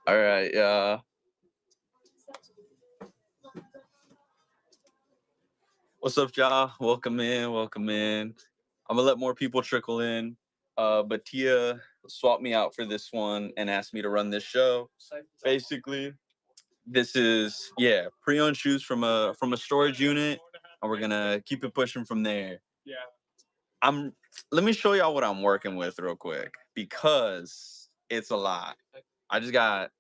All right, what's up, y'all? Welcome in, welcome in. I'm gonna let more people trickle in. But Tia swapped me out for this one and asked me to run this show. Basically, this is pre-owned shoes from a storage unit, and we're gonna keep it pushing from there. I'm Let me show y'all what I'm working with real quick because it's a lot. I got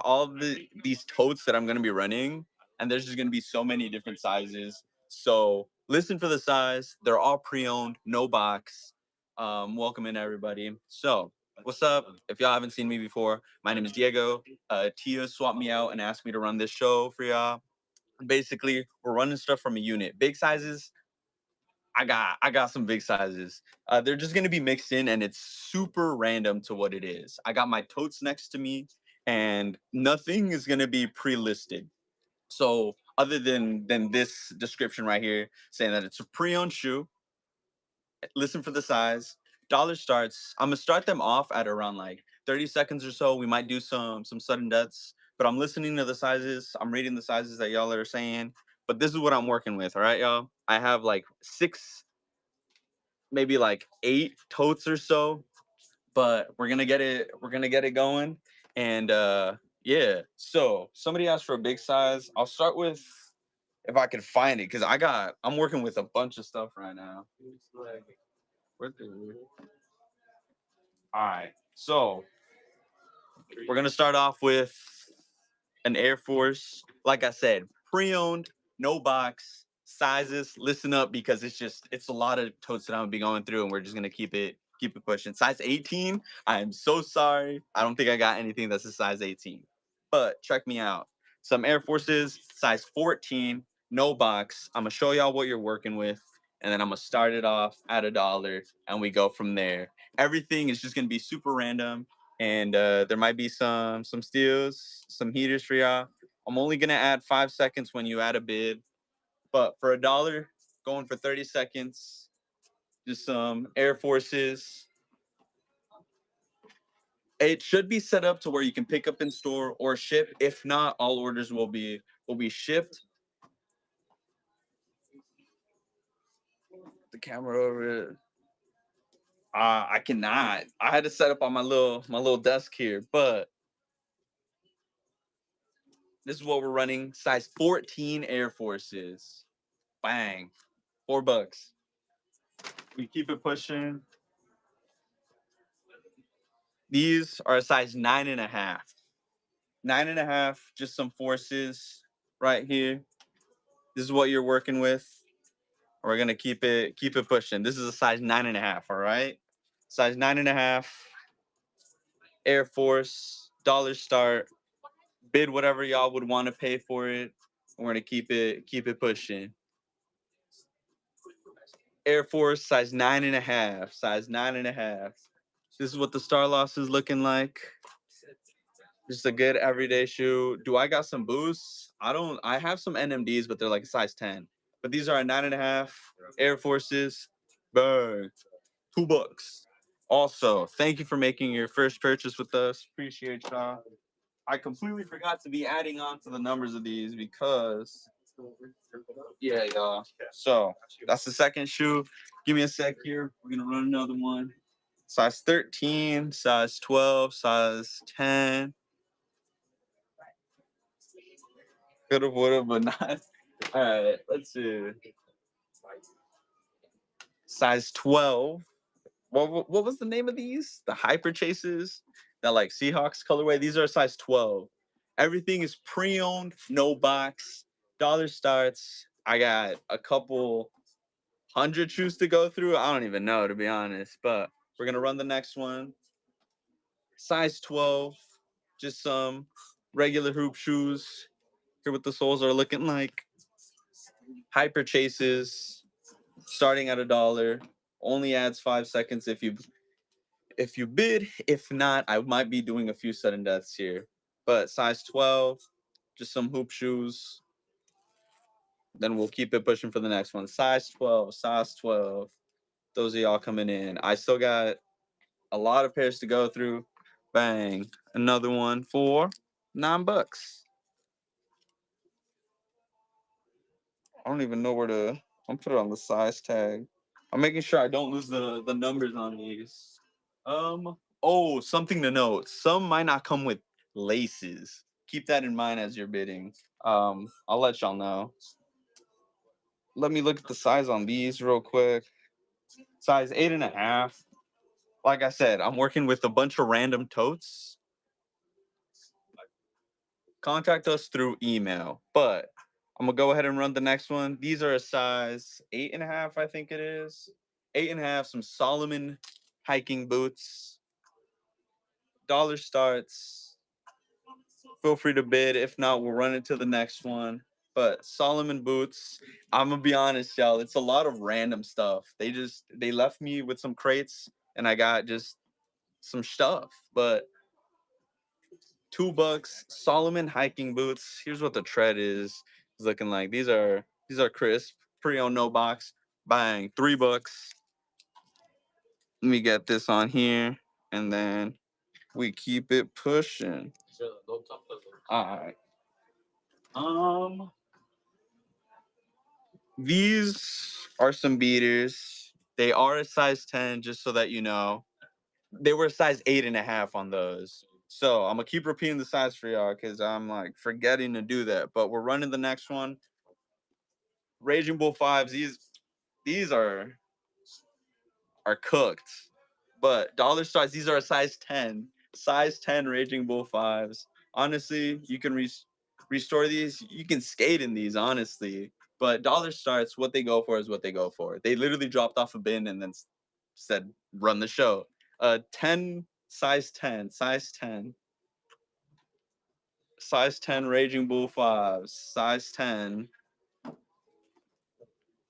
all of these totes that I'm gonna be running, and there's just gonna be so many different sizes. So listen for the size. They're all pre-owned, no box. Welcome in everybody. So what's up? If y'all haven't seen me before, my name is Diego. Tia swapped me out and asked me to run this show for y'all. Basically, we're running stuff from a unit. Big sizes, I got some big sizes. They're just gonna be mixed in, and it's super random to what it is. I got my totes next to me, and nothing is gonna be pre-listed. So other than this description right here, saying that it's a pre-owned shoe, listen for the size. Dollar starts. I'm gonna start them off at around like 30 seconds or so. We might do some sudden deaths, but I'm listening to the sizes. I'm reading the sizes that y'all are saying. But this is what I'm working with. All right, y'all. I have like six, maybe like eight totes or so, but we're gonna get it going. And so somebody asked for a big size. I'll start with, if I can find it, because I'm working with a bunch of stuff right now. Where's the- all right, so we're gonna start off with an Air Force. Like I said, pre-owned, no box, sizes. Listen up because it's a lot of totes that I'm gonna be going through, and we're just gonna keep it pushing. Size 18. I am so sorry. I don't think I got anything that's a size 18. But check me out. Some Air Forces, size 14, no box. I'm gonna show y'all what you're working with, and then I'm gonna start it off at a dollar, and we go from there. Everything is just gonna be super random, and there might be some steals, some heaters for y'all. I'm only gonna add 5 seconds when you add a bid, but for a dollar, going for 30 seconds, just some Air Forces. It should be set up to where you can pick up in store or ship. If not, all orders will be shipped. The camera over it. I cannot. I had to set up on my little desk here, but this is what we're running. Size 14 Air Forces. Bang. $4. We keep it pushing. These are a size 9.5. 9.5, just some forces right here. This is what you're working with. We're gonna keep it pushing. This is a size 9.5, all right? Size 9.5, Air Force, dollar start, bid whatever y'all would want to pay for it. We're gonna keep it pushing. Air Force size 9.5, size 9.5. This is what the Star Loss is looking like. Just a good everyday shoe. Do I got some boosts? I don't. I have some NMDs, but they're like size 10. But these are a 9.5 Air Forces. Burn. $2. Also, thank you for making your first purchase with us. Appreciate y'all. I completely forgot to be adding on to the numbers of these because y'all. So that's the second shoe. Give me a sec here. We're gonna run another one. Size 13, size 12, size 10. Could have, would have, but not. All right, let's see. Size 12. What was the name of these? The Hyper Chases? That like Seahawks colorway. These are size 12. Everything is pre-owned, no box. Dollar starts. I got a couple hundred shoes to go through. I don't even know, to be honest. But we're gonna run the next one. Size 12. Just some regular hoop shoes. Here what the soles are looking like. Hyper Chases, starting at a dollar. Only adds 5 seconds if you bid. If not, I might be doing a few sudden deaths here. But size 12, just some hoop shoes. Then we'll keep it pushing for the next one. Size 12, size 12. Those are y'all coming in. I still got a lot of pairs to go through. Bang. Another one for $9. I don't even know where to. I'm put it on the size tag. I'm making sure I don't lose the numbers on these. Oh, something to note. Some might not come with laces. Keep that in mind as you're bidding. I'll let y'all know. Let me look at the size on these real quick. Size 8.5. Like I said, I'm working with a bunch of random totes. Contact us through email, but I'm gonna go ahead and run the next one. These are a size 8.5, I think it is. 8.5, some Solomon hiking boots. Dollar starts. Feel free to bid. If not, we'll run it to the next one. But Solomon boots, I'm gonna be honest, y'all. It's a lot of random stuff. They left me with some crates, and I got just some stuff. But $2 Solomon hiking boots. Here's what the tread is looking like. These are crisp, pre-owned, no box. Bang, $3. Let me get this on here, and then we keep it pushing. All right. These are some beaters. They are a size 10, just so that you know. They were a size 8.5 on those. So I'm gonna keep repeating the size for y'all because I'm like forgetting to do that. But we're running the next one. Raging Bull 5s. These are cooked. But dollar stars, these are a size 10. Size 10 Raging Bull 5s. Honestly, you can restore these. You can skate in these, honestly. But dollar starts, what they go for is what they go for. They literally dropped off a bin and then said, run the show. 10, size 10, size 10. Size 10 Raging Bull 5s, size 10.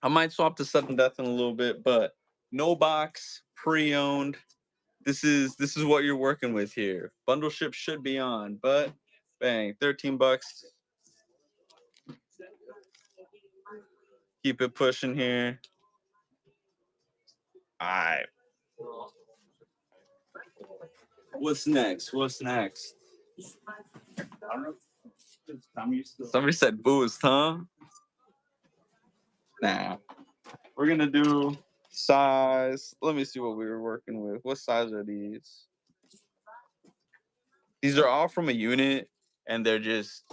I might swap to sudden death in a little bit, but no box, pre-owned. This is what you're working with here. Bundle ship should be on, but bang, $13. Keep it pushing here. All right. What's next? What's next? Somebody said boost, huh? Nah. We're gonna do size. Let me see what we were working with. What size are these? These are all from a unit, and they're just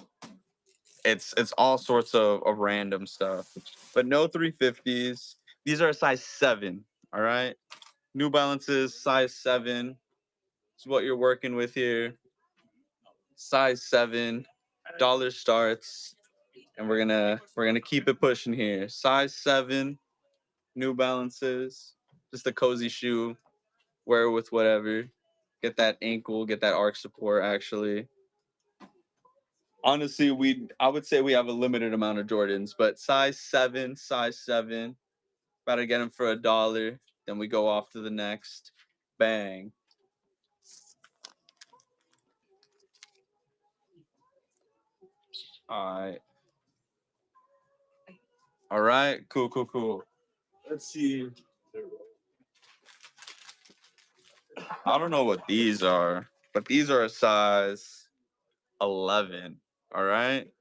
it's all sorts of random stuff. But no 350s. These are a size 7. All right. New Balances, size 7. Is what you're working with here. Size 7. Dollar starts. And we're gonna keep it pushing here. Size 7, New Balances. Just a cozy shoe. Wear it with whatever. Get that ankle, get that arch support actually. Honestly, I would say we have a limited amount of Jordans, but size 7, size 7. About to get them for $1. Then we go off to the next. Bang. All right. All right. Cool, cool, cool. Let's see. I don't know what these are, but these are a size 11. All right.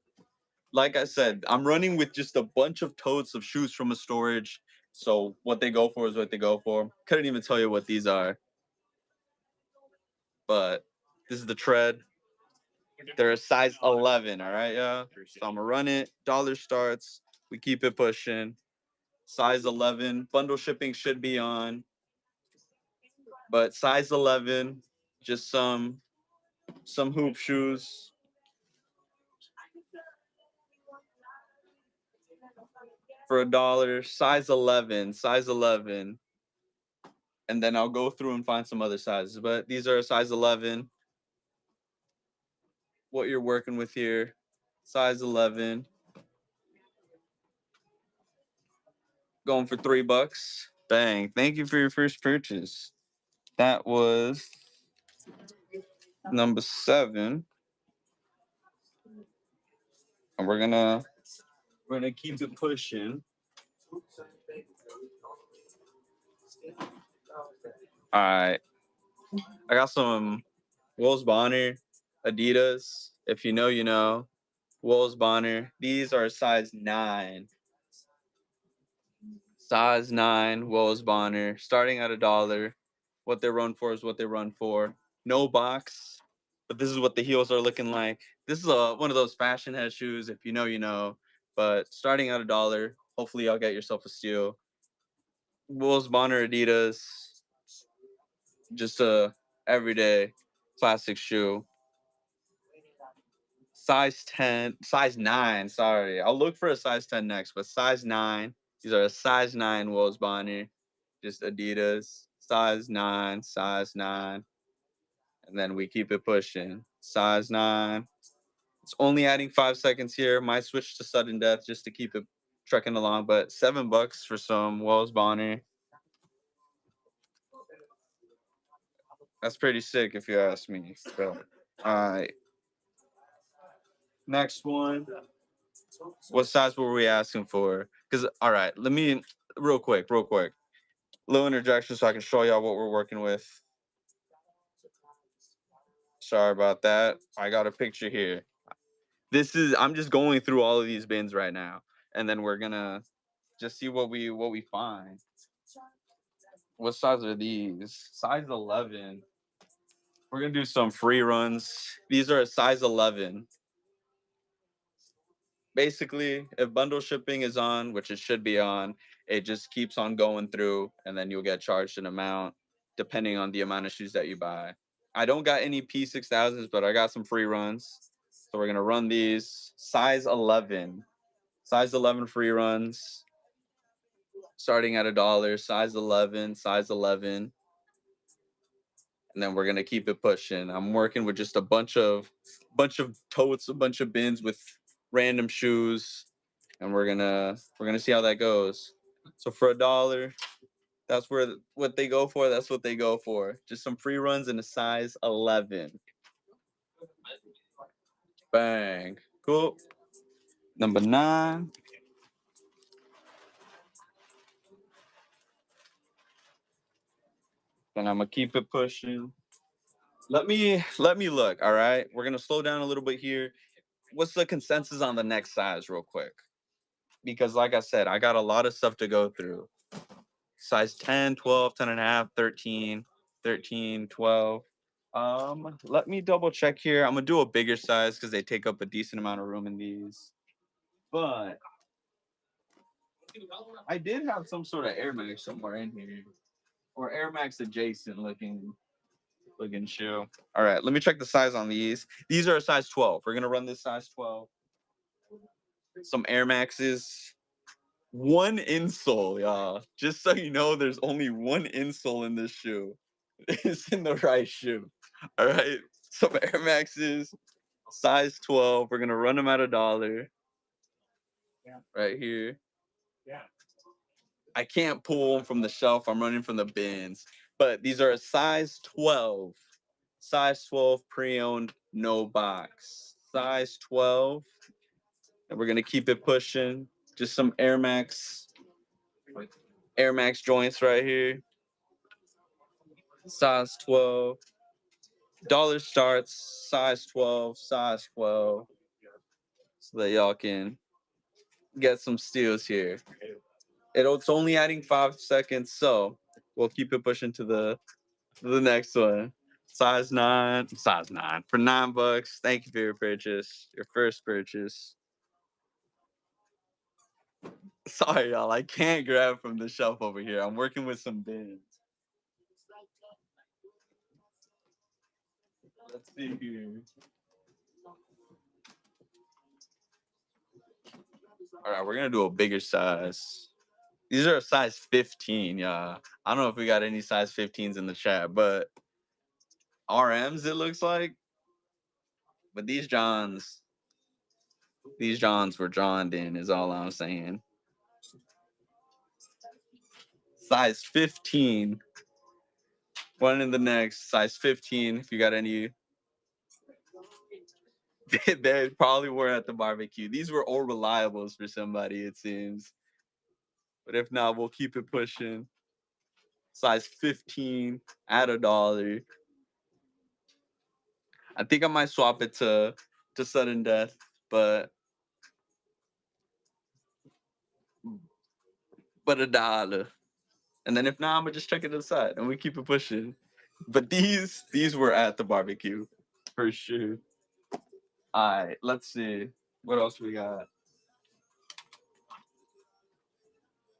Like I said, I'm running with just a bunch of totes of shoes from a storage. So what they go for is what they go for. Couldn't even tell you what these are, but this is the tread. They're a size 11. All right, yeah. So I'm gonna run it. Dollar starts. We keep it pushing. Size 11. Bundle shipping should be on, but size 11. Just some hoop shoes. For $1, size 11, size 11. And then I'll go through and find some other sizes. But these are a size 11. What you're working with here, size 11. Going for $3. Bang. Thank you for your first purchase. That was number 7. And we're gonna keep it pushing. All right. I got some Wolves Bonner, Adidas. If you know, you know. Wolves Bonner. These are size 9. Size 9, Wolves Bonner. Starting at $1. What they run for is what they run for. No box. But this is what the heels are looking like. This is one of those fashion head shoes. If you know, you know. But starting at $1. Hopefully, y'all get yourself a steal. Wolves Bonner Adidas. Just a everyday classic shoe. Size 10, size 9, sorry. I'll look for a size 10 next, but size 9. These are a size 9 Wolves Bonner. Just Adidas. Size 9, size 9. And then we keep it pushing. Size 9. It's only adding 5 seconds here. Might switch to sudden death just to keep it trucking along, but $7 for some Wells Bonner. That's pretty sick if you ask me. So, all right. Next one. What size were we asking for? Because, all right, let me, real quick. Little interjection so I can show y'all what we're working with. Sorry about that. I got a picture here. I'm just going through all of these bins right now, and then we're gonna just see what we find. What size are these? Size 11. We're gonna do some free runs. These are a size 11. Basically, if bundle shipping is on, which it should be on, it just keeps on going through, and then you'll get charged an amount depending on the amount of shoes that you buy. I don't got any P6000s, but I got some free runs. So we're gonna run these size 11. Size 11 free runs, starting at $1. Size 11, size 11, and then we're gonna keep it pushing. I'm working with just a bunch of totes, a bunch of bins with random shoes, and we're gonna see how that goes. So for $1, that's what they go for. That's what they go for. Just some free runs in a size 11. Bang. Cool. Number 9. Then I'm gonna keep it pushing. Let me look. All right. We're gonna slow down a little bit here. What's the consensus on the next size, real quick? Because like I said, I got a lot of stuff to go through. Size 10, 12, 10 and a half, 13, 13, 12. Let me double check here. I'm gonna do a bigger size because they take up a decent amount of room in these. But I did have some sort of Air Max somewhere in here. Or Air Max adjacent looking shoe. All right, let me check the size on these. These are a size 12. We're gonna run this size 12. Some Air Maxes. One insole, y'all. Just so you know, there's only one insole in this shoe. It's in the right shoe. All right. Some Air Maxes, size 12. We're gonna run them at $1. Right here. I can't pull them from the shelf. I'm running from the bins. But these are a size 12. Size 12 pre-owned, no box. Size 12. And we're gonna keep it pushing. Just some Air Max joints right here. Size 12. Dollar starts, size 12, size 12. So that y'all can get some steals here. It's only adding 5 seconds, so we'll keep it pushing to the next one. Size 9. Size 9. For $9. Thank you for your purchase. Your first purchase. Sorry, y'all. I can't grab from the shelf over here. I'm working with some bins. Let's see here. All right, we're gonna do a bigger size. These are a size 15, y'all. I don't know if we got any size 15s in the chat, but RMs it looks like. But these Johns were drawn in, is all I'm saying. Size 15. One in the next, size 15. If you got any, they probably were at the barbecue. These were all reliables for somebody, it seems. But if not, we'll keep it pushing. Size 15 at $1. I think I might swap it to sudden death, but $1. And then if not, I'm gonna just check it to the side and we keep it pushing. But these were at the barbecue for sure. All right, let's see what else we got.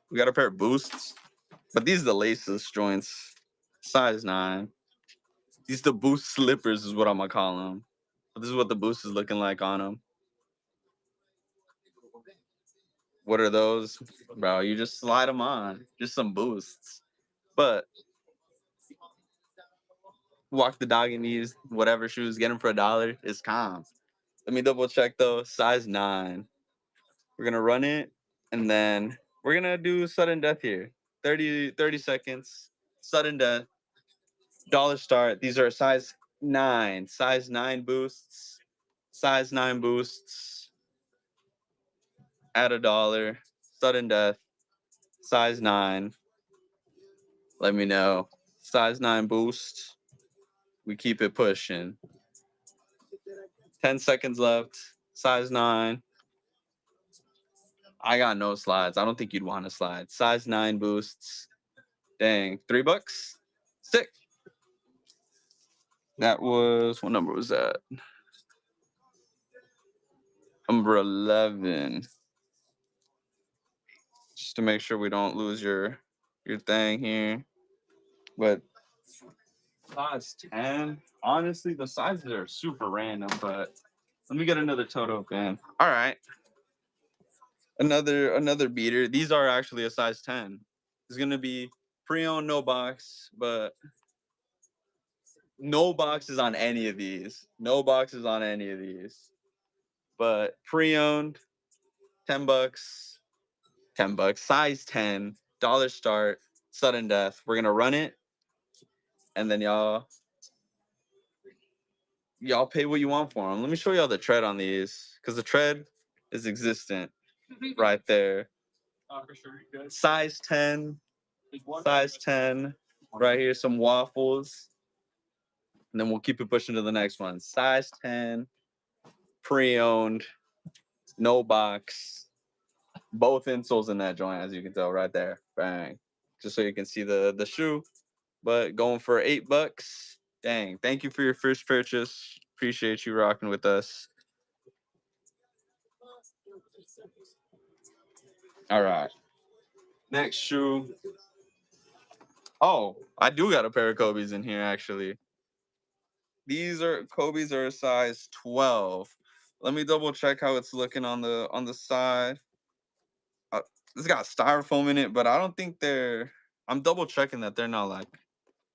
We got a pair of boosts, but these are the laceless joints, size 9. These the boost slippers is what I'm gonna call them. But this is what the boost is looking like on them. What are those, bro? You just slide them on, just some boosts. But walk the dog in these whatever shoes, get them for $1. It's calm. Let me double check though. Size 9. We're gonna run it, and then we're gonna do sudden death here. 30 seconds. Sudden death. Dollar start. These are size 9. Size 9 boosts. Size 9 boosts. At $1. Sudden death. Size 9. Let me know. Size 9 boost. We keep it pushing. 10 seconds left. Size 9. I got no slides. I don't think you'd want to slide. Size 9 boosts. Dang. $3? Sick. That was, what number was that? Number 11. Just to make sure we don't lose your thing here. But size 10. Honestly, the sizes are super random, but let me get another Toto fan. All right. Another beater. These are actually a size 10. It's gonna be pre-owned, no box, but no boxes on any of these. No boxes on any of these. But pre-owned, $10. $10. Size 10. Dollar start. Sudden death. We're gonna run it, and then y'all pay what you want for them. Let me show y'all the tread on these, because the tread is existent right there. For sure. Good. Size 10. Size 10. Right here, some waffles. And then we'll keep it pushing to the next one. Size 10. Pre-owned. No box. Both insoles in that joint, as you can tell right there. Bang. Just so you can see the shoe. But going for $8. Dang. Thank you for your first purchase. Appreciate you rocking with us. All right. Next shoe. Oh, I do got a pair of Kobe's in here, actually. These are Kobe's are a size 12. Let me double check how it's looking on the side. It's got styrofoam in it, but I don't think they're. I'm double checking that they're not like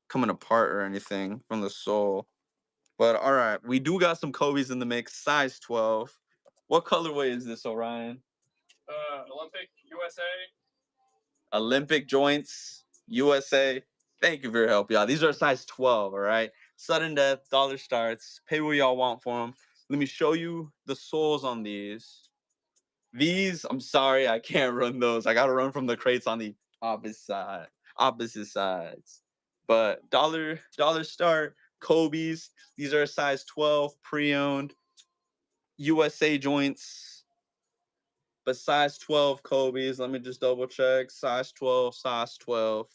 coming apart or anything from the sole. But all right, we do got some Kobe's in the mix, size 12. What colorway is this, Orion? Olympic USA. Olympic joints, USA. Thank you for your help, y'all. These are size 12, all right? Sudden death, dollar starts. Pay what y'all want for them. Let me show you the soles on these. These, I'm sorry, I can't run those. I gotta run from the crates on the opposite sides. But dollar start, Kobe's. These are size 12, pre-owned, USA joints. But size 12 Kobe's. Let me just double check. Size 12, size 12.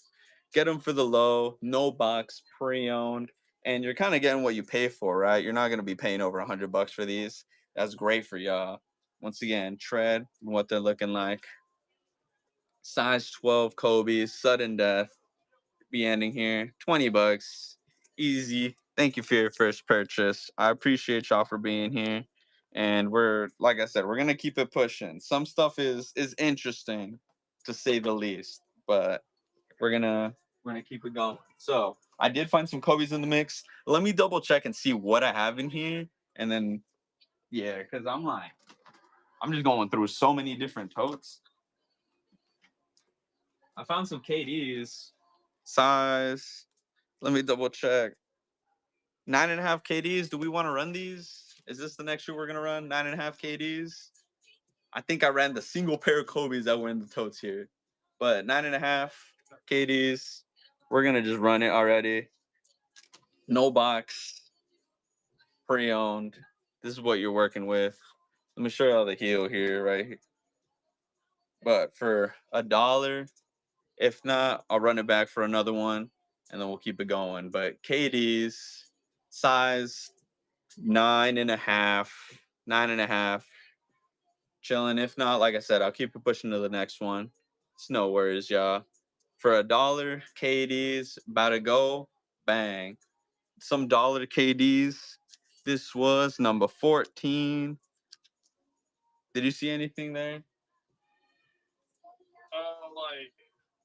Get them for the low, no box, pre-owned, and you're kind of getting what you pay for, right? You're not gonna be paying over $100 for these. That's great for y'all. Once again, tread and what they're looking like. Size 12 Kobe's, sudden death. Be ending here. $20. Easy. Thank you for your first purchase. I appreciate y'all for being here. And we're, like I said, we're gonna keep it pushing. Some stuff is interesting, to say the least, but we're gonna keep it going. So I did find some Kobe's in the mix. Let me double check and see what I have in here, and then yeah, because I'm just going through so many different totes. I found some KDs. Size. Let me double check. 9.5 KDs. Do we want to run these? Is this the next shoe we're gonna run? 9.5 KDs. I think I ran the single pair of Kobe's that were in the totes here, but 9.5 KDs. We're gonna just run it already. No box. pre-owned. This is what you're working with. Let me show y'all the heel here, right here. But for $1, if not, I'll run it back for another one, and then we'll keep it going. But KD's size 9.5, 9.5, chilling. If not, like I said, I'll keep it pushing to the next one. It's no worries, y'all. For $1, KD's about to go bang. Some dollar KD's. This was number 14. Did you see anything there? Like,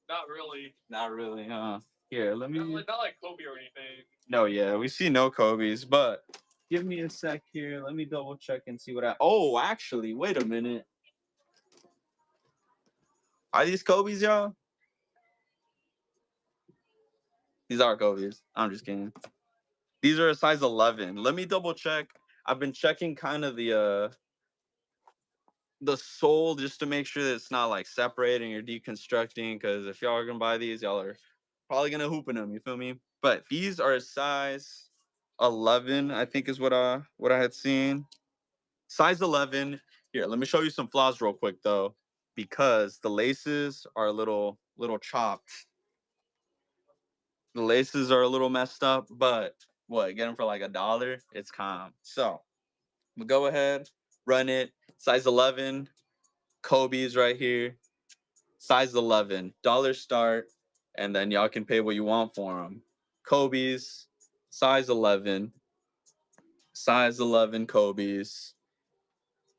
not really. Not really, huh? Here, let me. Not like Kobe or anything. No, yeah, we see no Kobe's, but give me a sec here. Let me double check and see what I. Oh, actually, wait a minute. Are these Kobe's, y'all? These are Kobe's. I'm just kidding. These are a size 11. Let me double check. I've been checking kind of the sole just to make sure that it's not like separating or deconstructing. Because if y'all are gonna buy these, y'all are probably gonna hoop in them. You feel me? But these are a size 11. I think is what I had seen. Size 11. Here, let me show you some flaws real quick though, because the laces are a little chopped. The laces are a little messed up, but what? Get them for like $1. It's calm. So we'll go ahead, run it. Size 11. Kobe's right here. Size 11. Dollar start, and then y'all can pay what you want for them. Kobe's. Size 11. Size 11 Kobe's.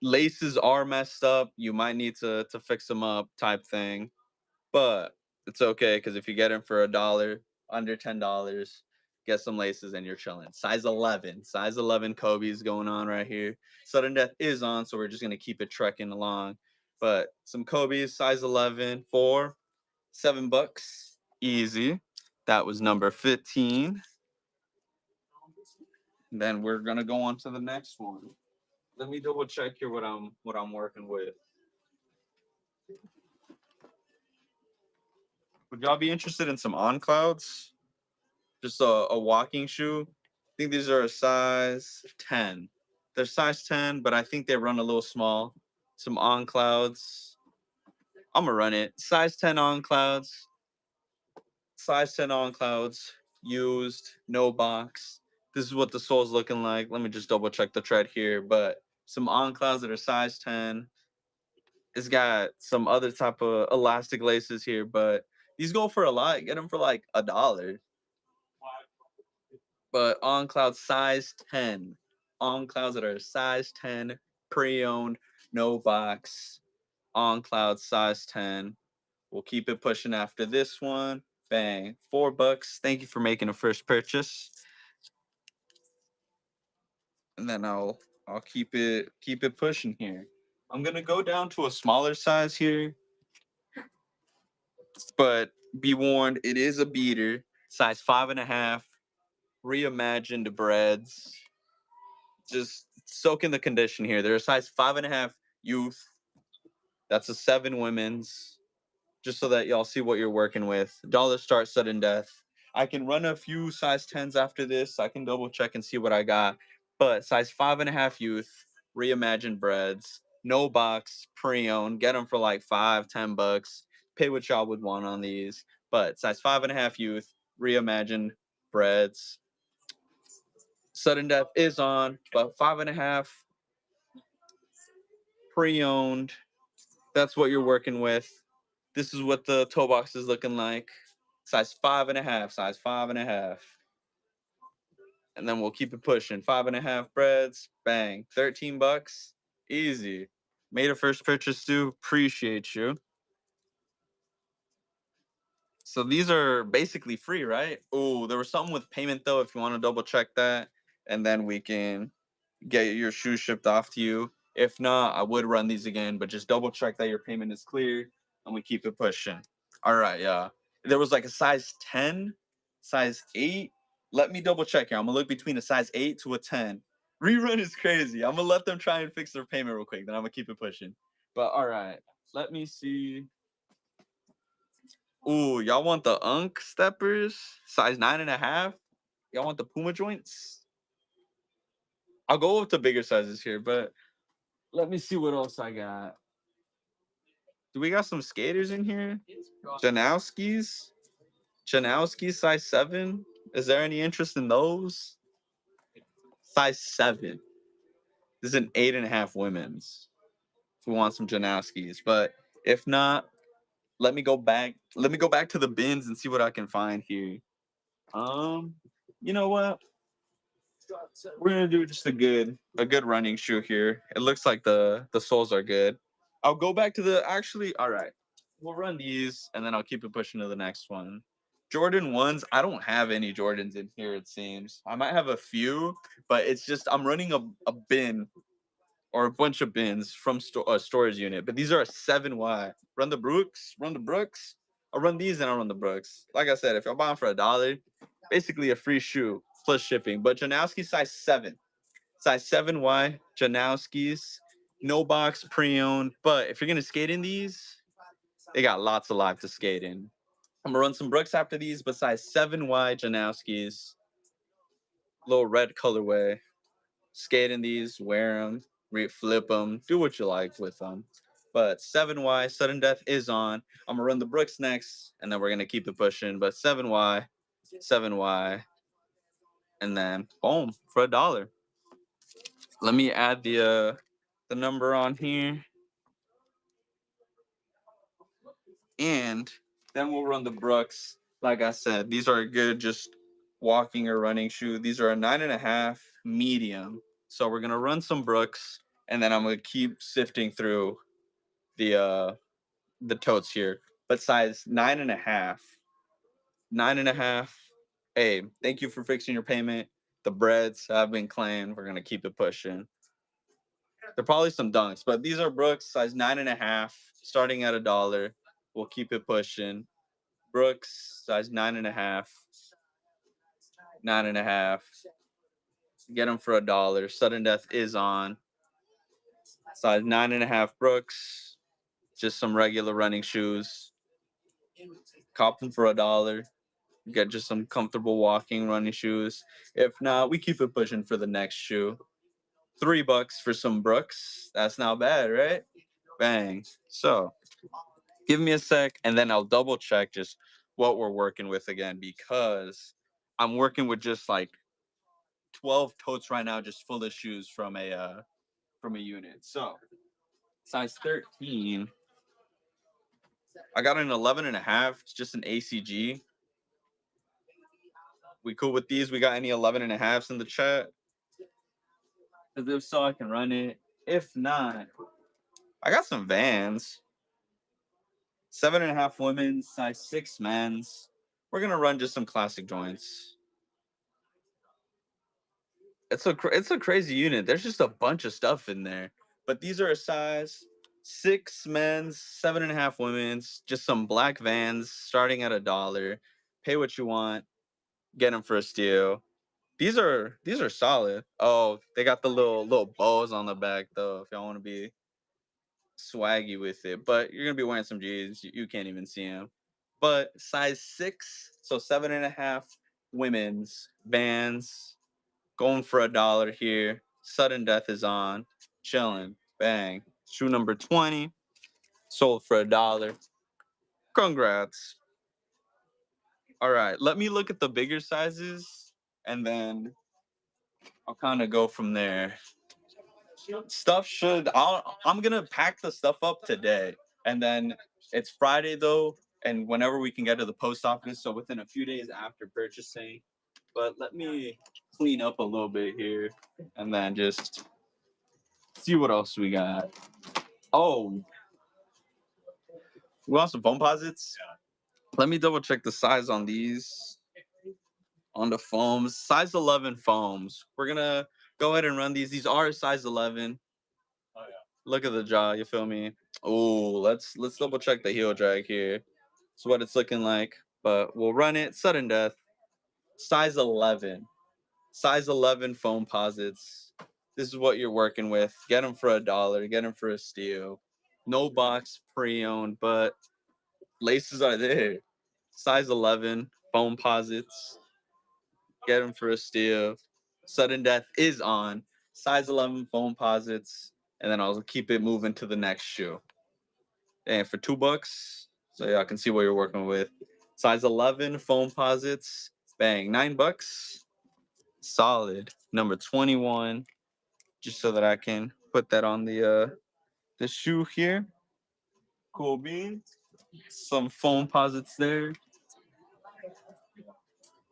Laces are messed up. You might need to fix them up type thing. But it's okay because if you get them for $1, under $10, get some laces and you're chilling. Size 11. Size 11 Kobe's going on right here. Sudden Death is on, so we're just going to keep it trekking along. But some Kobe's, size 11 for $7. Easy. That was number 15. Then we're going to go on to the next one. Let me double check here what I'm working with. Would y'all be interested in some On Clouds? Just a walking shoe. I think these are a size 10. They're size 10, but I think they run a little small. Some On Clouds. I'm gonna run it. Size 10 On Clouds. Size 10 On Clouds. Used, no box. This is what the sole's looking like. Let me just double check the tread here. But some On Clouds that are size 10. It's got some other type of elastic laces here, but these go for a lot. Get them for like $1. But On Cloud size 10. On Clouds that are size 10, pre-owned, no box. On Cloud size 10. We'll keep it pushing after this one. Bang. $4. Thank you for making a first purchase. And then I'll keep it pushing here. I'm gonna go down to a smaller size here. But be warned, it is a beater. Size 5.5. Reimagined breads. Just soak in the condition here. They're a size 5.5 youth. That's a 7 women's. Just so that y'all see what you're working with. Dollar start, sudden death. I can run a few size 10s after this. I can double check and see what I got. But size 5.5 youth, reimagined breads, no box, pre-owned. Get them for like $5-10. Pay what y'all would want on these. But size 5.5 youth, reimagined breads. Sudden death is on, but 5.5 pre-owned. That's what you're working with. This is what the toe box is looking like. Size 5.5, size 5.5. And then we'll keep it pushing. 5.5 breads, bang. $13. Easy. Made a first purchase too. Appreciate you. So these are basically free, right? Oh, there was something with payment though, if you want to double check that. And then we can get your shoe shipped off to you. If not, I would run these again, but just double check that your payment is clear and we keep it pushing. All right, yeah. There was like a size 10, size 8. Let me double check here. I'm gonna look between a size 8 to a 10. Rerun is crazy. I'm gonna let them try and fix their payment real quick, then I'm gonna keep it pushing. But all right, let me see. Ooh, y'all want the Unk steppers? Size 9.5? Y'all want the Puma joints? I'll go with the bigger sizes here, but let me see what else I got. Do we got some skaters in here? Janowski's? Janowski size 7? Is there any interest in those? Size 7. This is an 8.5 women's. If we want some Janowski's. But if not, let me go back. Let me go back to the bins and see what I can find here. You know what? We're gonna do just a good running shoe here. It looks like the soles are good. I'll go back to the actually. All right, we'll run these and then I'll keep it pushing to the next one. Jordan ones. I don't have any Jordans in here. It seems I might have a few, but it's just I'm running a bin or a bunch of bins from a storage unit. But these are a 7Y. Run the Brooks. Run the Brooks. I'll run these and I'll run the Brooks. Like I said, if y'all buy them for $1, basically a free shoe plus shipping. But Janowski size 7. Size 7Y, Janowski's. No box, pre-owned. But if you're going to skate in these, they got lots of life to skate in. I'm going to run some Brooks after these, but size 7Y, Janowski's. Little red colorway. Skate in these, wear them, flip them, do what you like with them. But 7Y, sudden death is on. I'm gonna run the Brooks next, and then we're gonna keep it pushing. But 7Y, 7Y, and then boom for $1. Let me add the number on here, and then we'll run the Brooks. Like I said, these are a good just walking or running shoe. These are a 9.5 medium. So we're gonna run some Brooks, and then I'm gonna keep sifting through the totes here. But size 9.5. 9.5. Hey, thank you for fixing your payment. The breads have been claimed. We're gonna keep it pushing. There are probably some dunks, but these are Brooks size 9.5, starting at $1. We'll keep it pushing. Brooks size 9.5, 9.5. Get them for $1. Sudden death is on. Size 9.5 Brooks. Just some regular running shoes. Cop them for $1. Get just some comfortable walking running shoes. If not, we keep it pushing for the next shoe. $3 for some Brooks. That's not bad, right? Bang. So give me a sec and then I'll double check just what we're working with again because I'm working with just like 12 totes right now, just full of shoes from a unit. So size 13. I got an 11.5. It's just an ACG. We cool with these? We got any 11.5s in the chat? Because if so, I can run it. If not, I got some Vans. 7.5 women's, size 6 men's. We're gonna run just some classic joints. It's a crazy unit. There's just a bunch of stuff in there. But these are a size 6 men's, 7.5 women's. Just some black Vans starting at $1. Pay what you want. Get them for a steal. These are solid. Oh, they got the little bows on the back though. If y'all want to be swaggy with it, but you're gonna be wearing some jeans. You can't even see them. But size 6, so 7.5 women's Vans, going for $1 here. Sudden death is on, chilling, bang. Shoe number 20, sold for $1. Congrats. All right, let me look at the bigger sizes, and then I'll kind of go from there. I'm gonna pack the stuff up today, and then it's Friday though, and whenever we can get to the post office, so within a few days after purchasing. But let me clean up a little bit here, and then just see what else we got. Oh, we want some foam posits. Let me double check the size on these. On the foams, size 11 foams. We're gonna go ahead and run these. These are size 11. Look at the jaw, you feel me? Oh, let's double check the heel drag here. That's what it's looking like. But we'll run it. Sudden death. Size 11. Size 11 foam posits. This is what you're working with. Get them for $1. Get them for a steal. No box, pre-owned, but laces are there. Size 11 foam posits. Get them for a steal. Sudden death is on. size 11 foam posits, and then I'll keep it moving to the next shoe. And for $2, so y'all can see what you're working with. Size 11 foam posits, bang, $9. Solid. Number 21, just so that I can put that on the shoe here. Cool beans. Some foam posits there.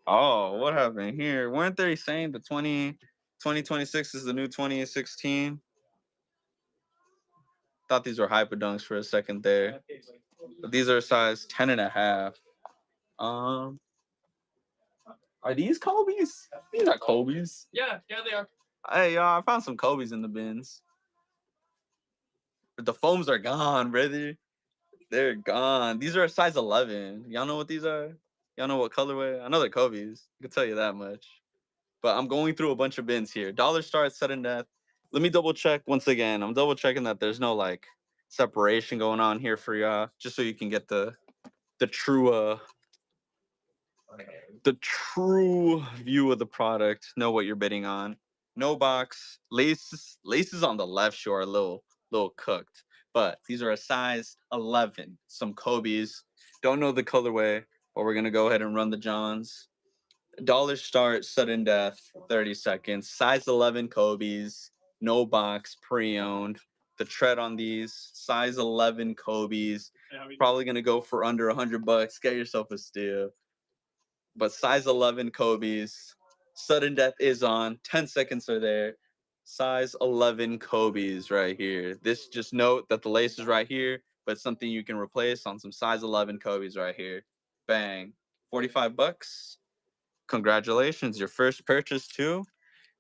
Oh, what happened here? Weren't they saying the 2026 is the new 2016? Thought these were hyperdunks for a second there. But these are size 10 and a half. Are these Kobe's? These are Kobe's. Yeah, they are. Hey, y'all, I found some Kobe's in the bins. But the foams are gone, brother. They're gone. These are a size 11. Y'all know what these are? Y'all know what colorway? I know they're Kobe's. I can tell you that much. But I'm going through a bunch of bins here. Dollar Star at sudden death. Let me double check once again. I'm double checking that there's no like separation going on here for y'all, just so you can get the true view of the product. Know what you're bidding on. No box. Laces on the left shoe are a little cooked, but these are a size 11. Some Kobe's. Don't know the colorway, but we're gonna go ahead and run the Johns. Dollar start, sudden death, 30 seconds. Size 11 Kobe's, no box, pre-owned. The tread on these, size 11 Kobe's, probably gonna go for under $100. Get yourself a steal. But size 11 Kobe's, sudden death is on. 10 seconds are there. Size 11 Kobe's right here. This, just note that the lace is right here, but something you can replace on some size 11 Kobe's right here. Bang. $45. Congratulations, your first purchase too.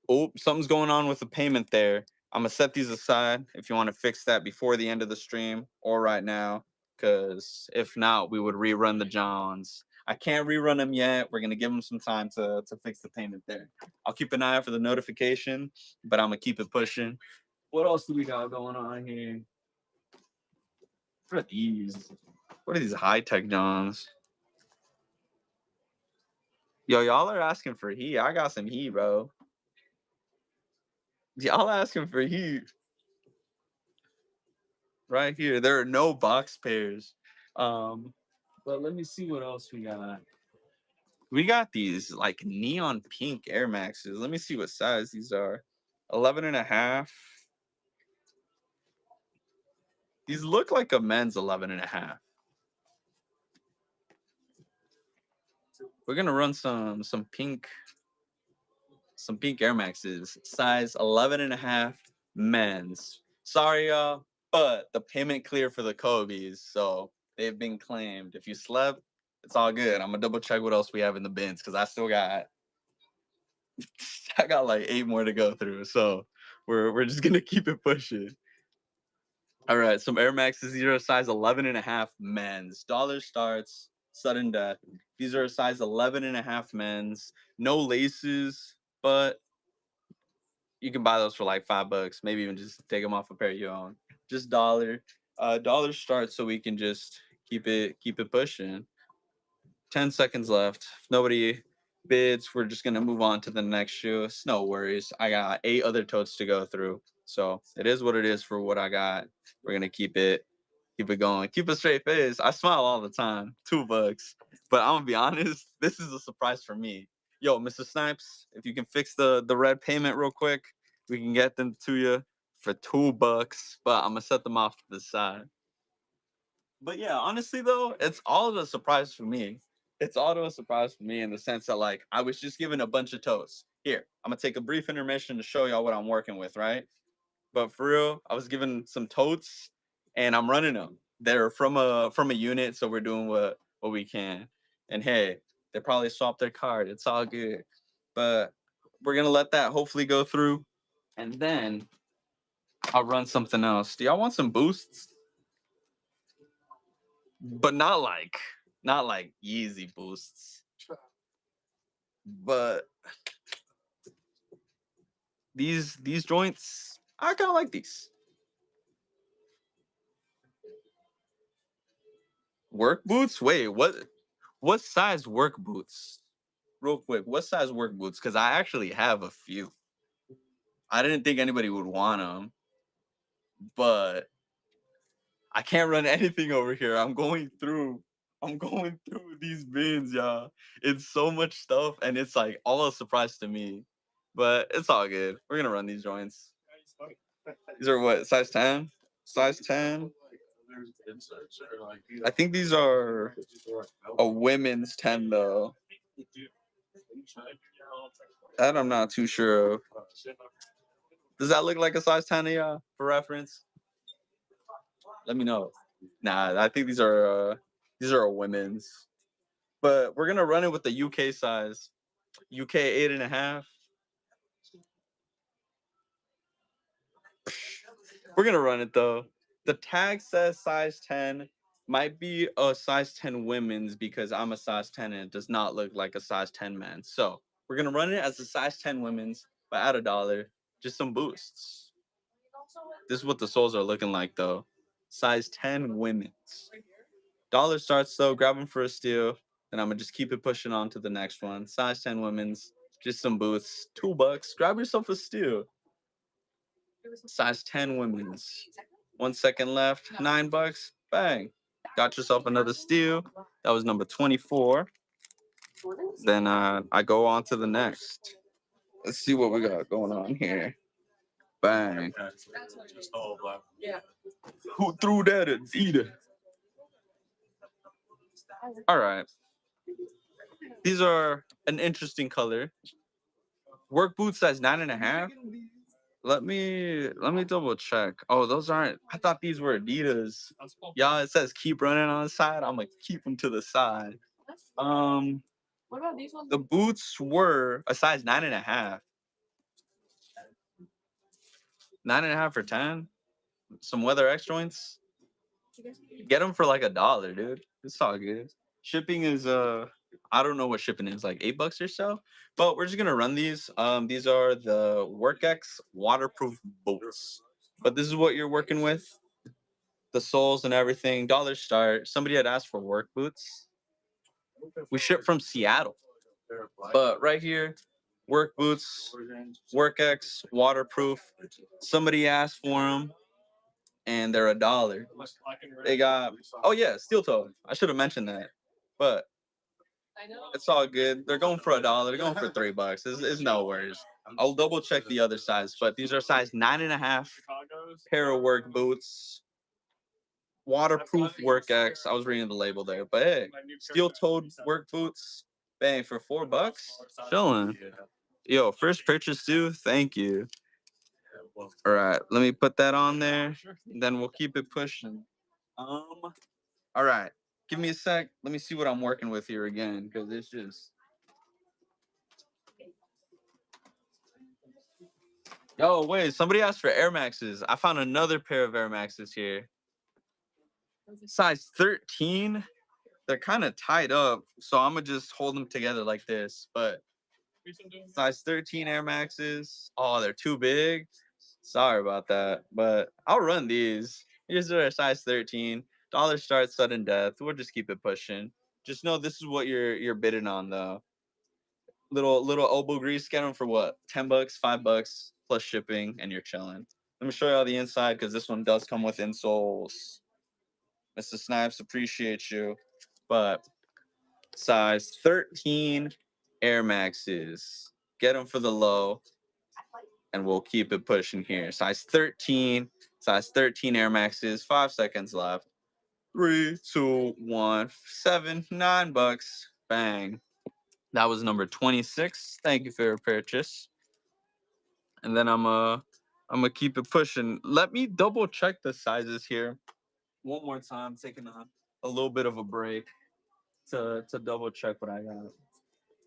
Oh, something's going on with the payment there. I'm gonna set these aside if you want to fix that before the end of the stream or right now, because if not, we would rerun the Johns. I can't rerun them yet. We're gonna give them some time to fix the payment there. I'll keep an eye out for the notification, but I'm gonna keep it pushing. What else do we got going on here? What are these? What are these high-tech Johns? Yo, y'all are asking for heat. I got some heat, bro. Y'all asking for heat. Right here. There are no box pairs. But let me see what else we got. We got these like neon pink Air Maxes. Let me see what size these are. 11 and a half. These look like a men's 11 and a half. We're gonna run some pink Air Maxes, size 11 and a half men's. Sorry, y'all, but the payment clear for the Kobe's, so they've been claimed. If you slept, it's all good. I'm gonna double check what else we have in the bins because I still got I got like 8 more to go through. So we're just gonna keep it pushing. All right, some Air Maxes. These are a size 11 and a half men's. Dollar starts, sudden death. These are a size 11 and a half men's. No laces, but you can buy those for like $5. Maybe even just take them off a pair of your own. Just dollar. Dollar starts so we can just keep it pushing. 10 seconds left. If nobody bids, we're just gonna move on to the next shoe. It's no worries. I got 8 other totes to go through. So it is what it is for what I got. We're gonna keep it going. Keep a straight face. I smile all the time. $2. But I'm gonna be honest, this is a surprise for me. Yo, Mr. Snipes, if you can fix the red payment real quick, we can get them to you for $2. But I'm gonna set them off to the side. But yeah, honestly though, it's all of a surprise for me. It's all of a surprise for me in the sense that like I was just given a bunch of totes. Here, I'm gonna take a brief intermission to show y'all what I'm working with, right? But for real, I was given some totes and I'm running them. They're from a unit, so we're doing what we can. And hey, they probably swapped their card. It's all good. But we're gonna let that hopefully go through. And then I'll run something else. Do y'all want some boosts? But not like Yeezy boosts. But these joints, I kind of like these. Work boots? Wait, what size work boots? Real quick, what size work boots? Because I actually have a few. I didn't think anybody would want them, but I can't run anything over here. I'm going through these bins, y'all. It's so much stuff, and it's like all a surprise to me. But it's all good. We're gonna run these joints. These are what, size 10? Size 10. I think these are a women's 10 though. That I'm not too sure of. Does that look like a size 10 to y'all for reference? Let me know. Nah, I think these are a women's. But we're gonna run it with the UK size. UK 8.5. We're gonna run it though. The tag says size 10. Might be a size 10 women's because I'm a size 10 and it does not look like a size 10 man. So we're gonna run it as a size 10 women's, but at $1, just some boosts. This is what the soles are looking like though. Size 10 women's. Dollar starts though, grab them for a steal. Then I'm gonna just keep it pushing on to the next one. Size 10 women's, just some boosts, $2. Grab yourself a steal. Size 10 women's. 1 second left, $9. Bang. Got yourself another steal. That was number 24. Then I go on to the next. Let's see what we got going on here. Bang. Who threw that at Vita? All right. These are an interesting color. Work boots size 9.5. Let me double check. Oh, those aren't. I thought these were Adidas. Y'all, it says keep running on the side. I'm gonna keep them to the side. What about these ones? The boots were a size 9.5. 9.5 for 10. Some Weather X joints. Get them for like $1, dude. It's all good. Shipping is I don't know what shipping is, like $8 or so. But we're just gonna run these. These are the WorkX waterproof boots. But this is what you're working with. The soles and everything. Dollar start. Somebody had asked for work boots. We ship from Seattle. But right here, work boots, WorkX, waterproof. Somebody asked for them, and they're $1. They got, oh yeah, steel toe. I should have mentioned that, but it's all good. They're going for $1. They're going for $3. It's no worries. I'll double check the other size, but these are size 9.5 pair of work boots. Waterproof WorkX. I was reading the label there, but hey, steel-toed work boots. Bang for $4. Chilling. Yo, first purchase too. Thank you. All right, let me put that on there. Then we'll keep it pushing. All right, give me a sec. Let me see what I'm working with here again, because it's just. Yo, wait, somebody asked for Air Maxes. I found another pair of Air Maxes here. Size 13. They're kind of tied up, so I'm gonna just hold them together like this. But size 13 Air Maxes. Oh, they're too big. Sorry about that, but I'll run these. These are a size 13. Dollar start, sudden death. We'll just keep it pushing. Just know this is what you're bidding on though. Little elbow grease. Get them for what? $10, $5 plus shipping, and you're chilling. Let me show you all the inside because this one does come with insoles. Mr. Snipes, appreciate you. But size 13 Air Maxes. Get them for the low, and we'll keep it pushing here. Size 13 Air Maxes. 5 seconds left. 3, 2, 1, 7, $9. Bang. That was number 26. Thank you for your purchase. And then I'm gonna keep it pushing. Let me double check the sizes here one more time. Taking a little bit of a break to double check what I got.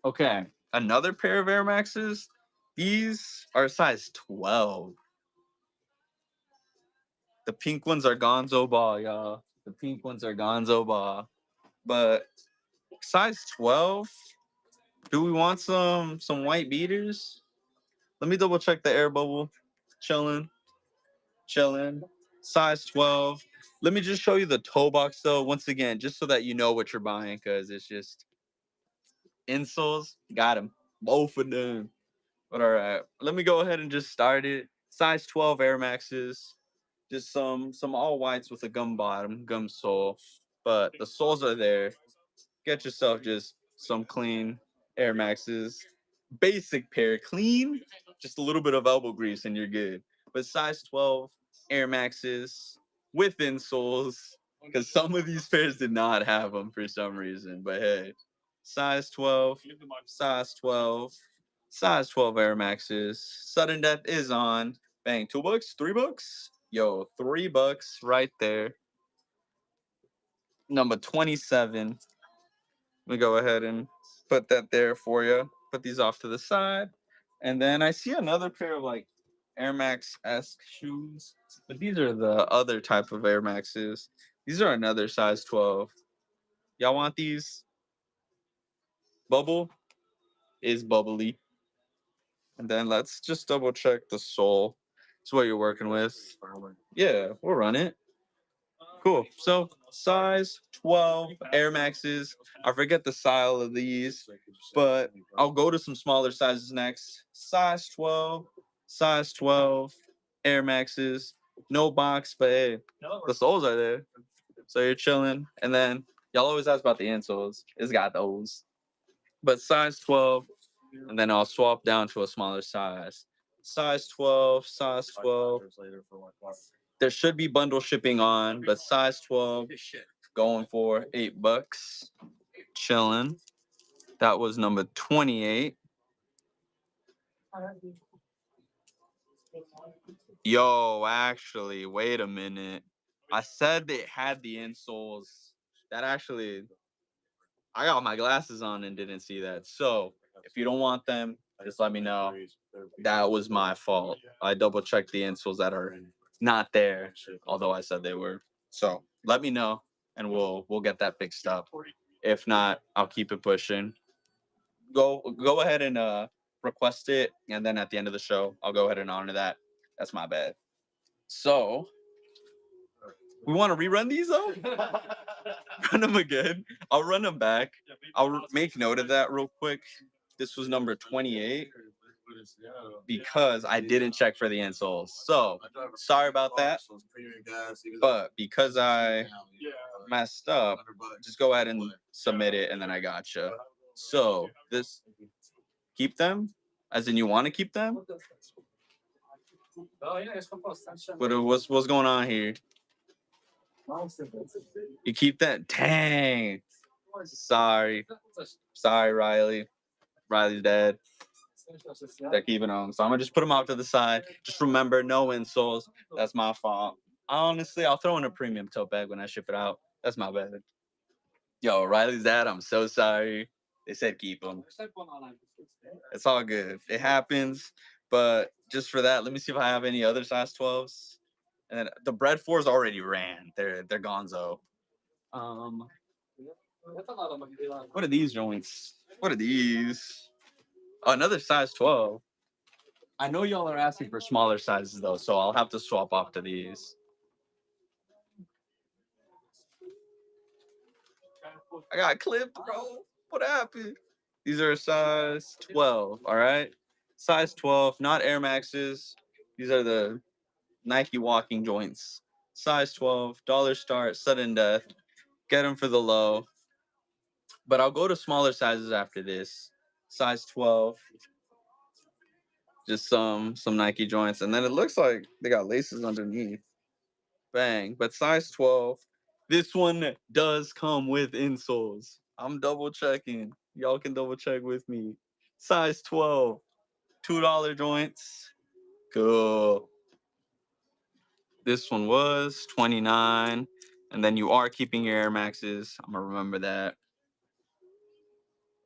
Okay, another pair of Air Maxes. These are size 12. The pink ones are Gonzo Ball, y'all. The pink ones are Gonzo Ball. But size 12. Do we want some white beaters? Let me double check the air bubble. Chilling. Size 12. Let me just show you the toe box though, once again, just so that you know what you're buying, because it's just insoles. Got them. Both of them. But all right, let me go ahead and just start it. Size 12 Air Maxes, just some all whites with a gum bottom, gum sole, but the soles are there. Get yourself just some clean Air Maxes, basic pair, clean, just a little bit of elbow grease and you're good. But size 12 Air Maxes with insoles, because some of these pairs did not have them for some reason. But hey, size 12, size 12, size 12 Air Maxes. Sudden death is on. Bang, $2, $3. Yo, $3 right there. Number 27. Let me go ahead and put that there for you. Put these off to the side. And then I see another pair of like Air Max-esque shoes, but these are the other type of Air Maxes. These are another size 12. Y'all want these? Bubble is bubbly. And then let's just double check the sole. It's what you're working with. Yeah, we'll run it. Cool. So size 12 Air Maxes. I forget the style of these, but I'll go to some smaller sizes next. Size 12 Air Maxes. No box, but hey, the soles are there. So you're chilling. And then y'all always ask about the insoles. It's got those. But size 12, and then I'll swap down to a smaller size. Size 12, size 12. There should be bundle shipping on, but size 12 going for $8. Chilling. That was number 28. Yo, actually, wait a minute. I said it had the insoles. That actually, I got my glasses on and didn't see that. So if you don't want them, just let me know. That was my fault. I double checked the insoles that are not there, although I said they were. So let me know, and we'll get that fixed up. If not, I'll keep it pushing. Go ahead and request it, and then at the end of the show, I'll go ahead and honor that. That's my bad. So we want to rerun these though. Run them again. I'll run them back. I'll make note of that real quick. This was number 28 because I didn't check for the insoles. So sorry about that. But because I messed up, just go ahead and submit it, and then I gotcha. So this, keep them, as in you want to keep them. What's going on here? You keep that? Dang. Sorry, Riley. Riley's dead. They're keeping them, so I'm gonna just put them out to the side. Just remember, no insoles. That's my fault. Honestly, I'll throw in a premium tote bag when I ship it out. That's my bad. Yo, Riley's dead. I'm so sorry. They said keep them. It's all good. It happens. But just for that, let me see if I have any other size 12s. And then the bread fours already ran. They're gonzo. What are these joints? What are these? Oh, another size 12. I know y'all are asking for smaller sizes though, so I'll have to swap off to these. I got clipped, bro. What happened? These are size 12, all right? Size 12, not Air Maxes. These are the Nike walking joints. Size 12, dollar start, sudden death. Get them for the low. But I'll go to smaller sizes after this. Size 12. Just some Nike joints. And then it looks like they got laces underneath. Bang. But size 12. This one does come with insoles. I'm double checking. Y'all can double check with me. Size 12. $2 joints. Cool. This one was 29. And then you are keeping your Air Maxes. I'm gonna remember that.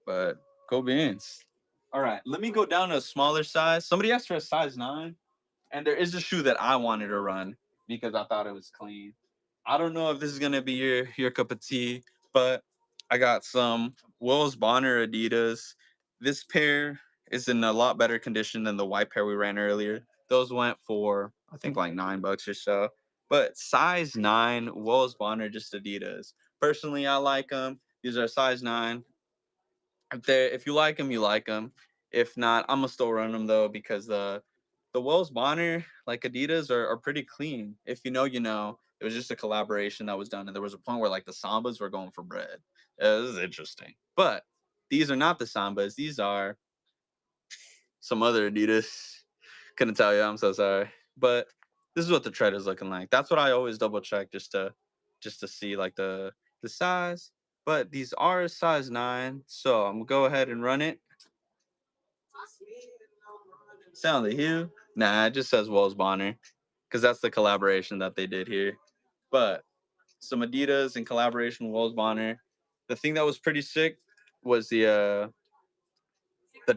But go Beans. All right, let me go down to a smaller size. Somebody asked for a size 9, and there is a shoe that I wanted to run because I thought it was clean. I don't know if this is gonna be your cup of tea, but I got some Wills Bonner Adidas. This pair is in a lot better condition than the white pair we ran earlier. Those went for I think like $9 or so. But size 9 Wills Bonner just Adidas. Personally, I like them. These are size 9. If you like them, you like them. If not, I'm gonna still run them though because the Wells Bonner like Adidas are pretty clean. If you know, you know. It was just a collaboration that was done, and there was a point where like the Sambas were going for bread. It was interesting, but these are not the Sambas. These are some other Adidas. Couldn't tell you. I'm so sorry, but this is what the tread is looking like. That's what I always double check just to see like the size. But these are a size 9, so I'm gonna go ahead and run it. Sound the hue? Nah, it just says Wells Bonner because that's the collaboration that they did here. But some Adidas in collaboration with Wells Bonner. The thing that was pretty sick was the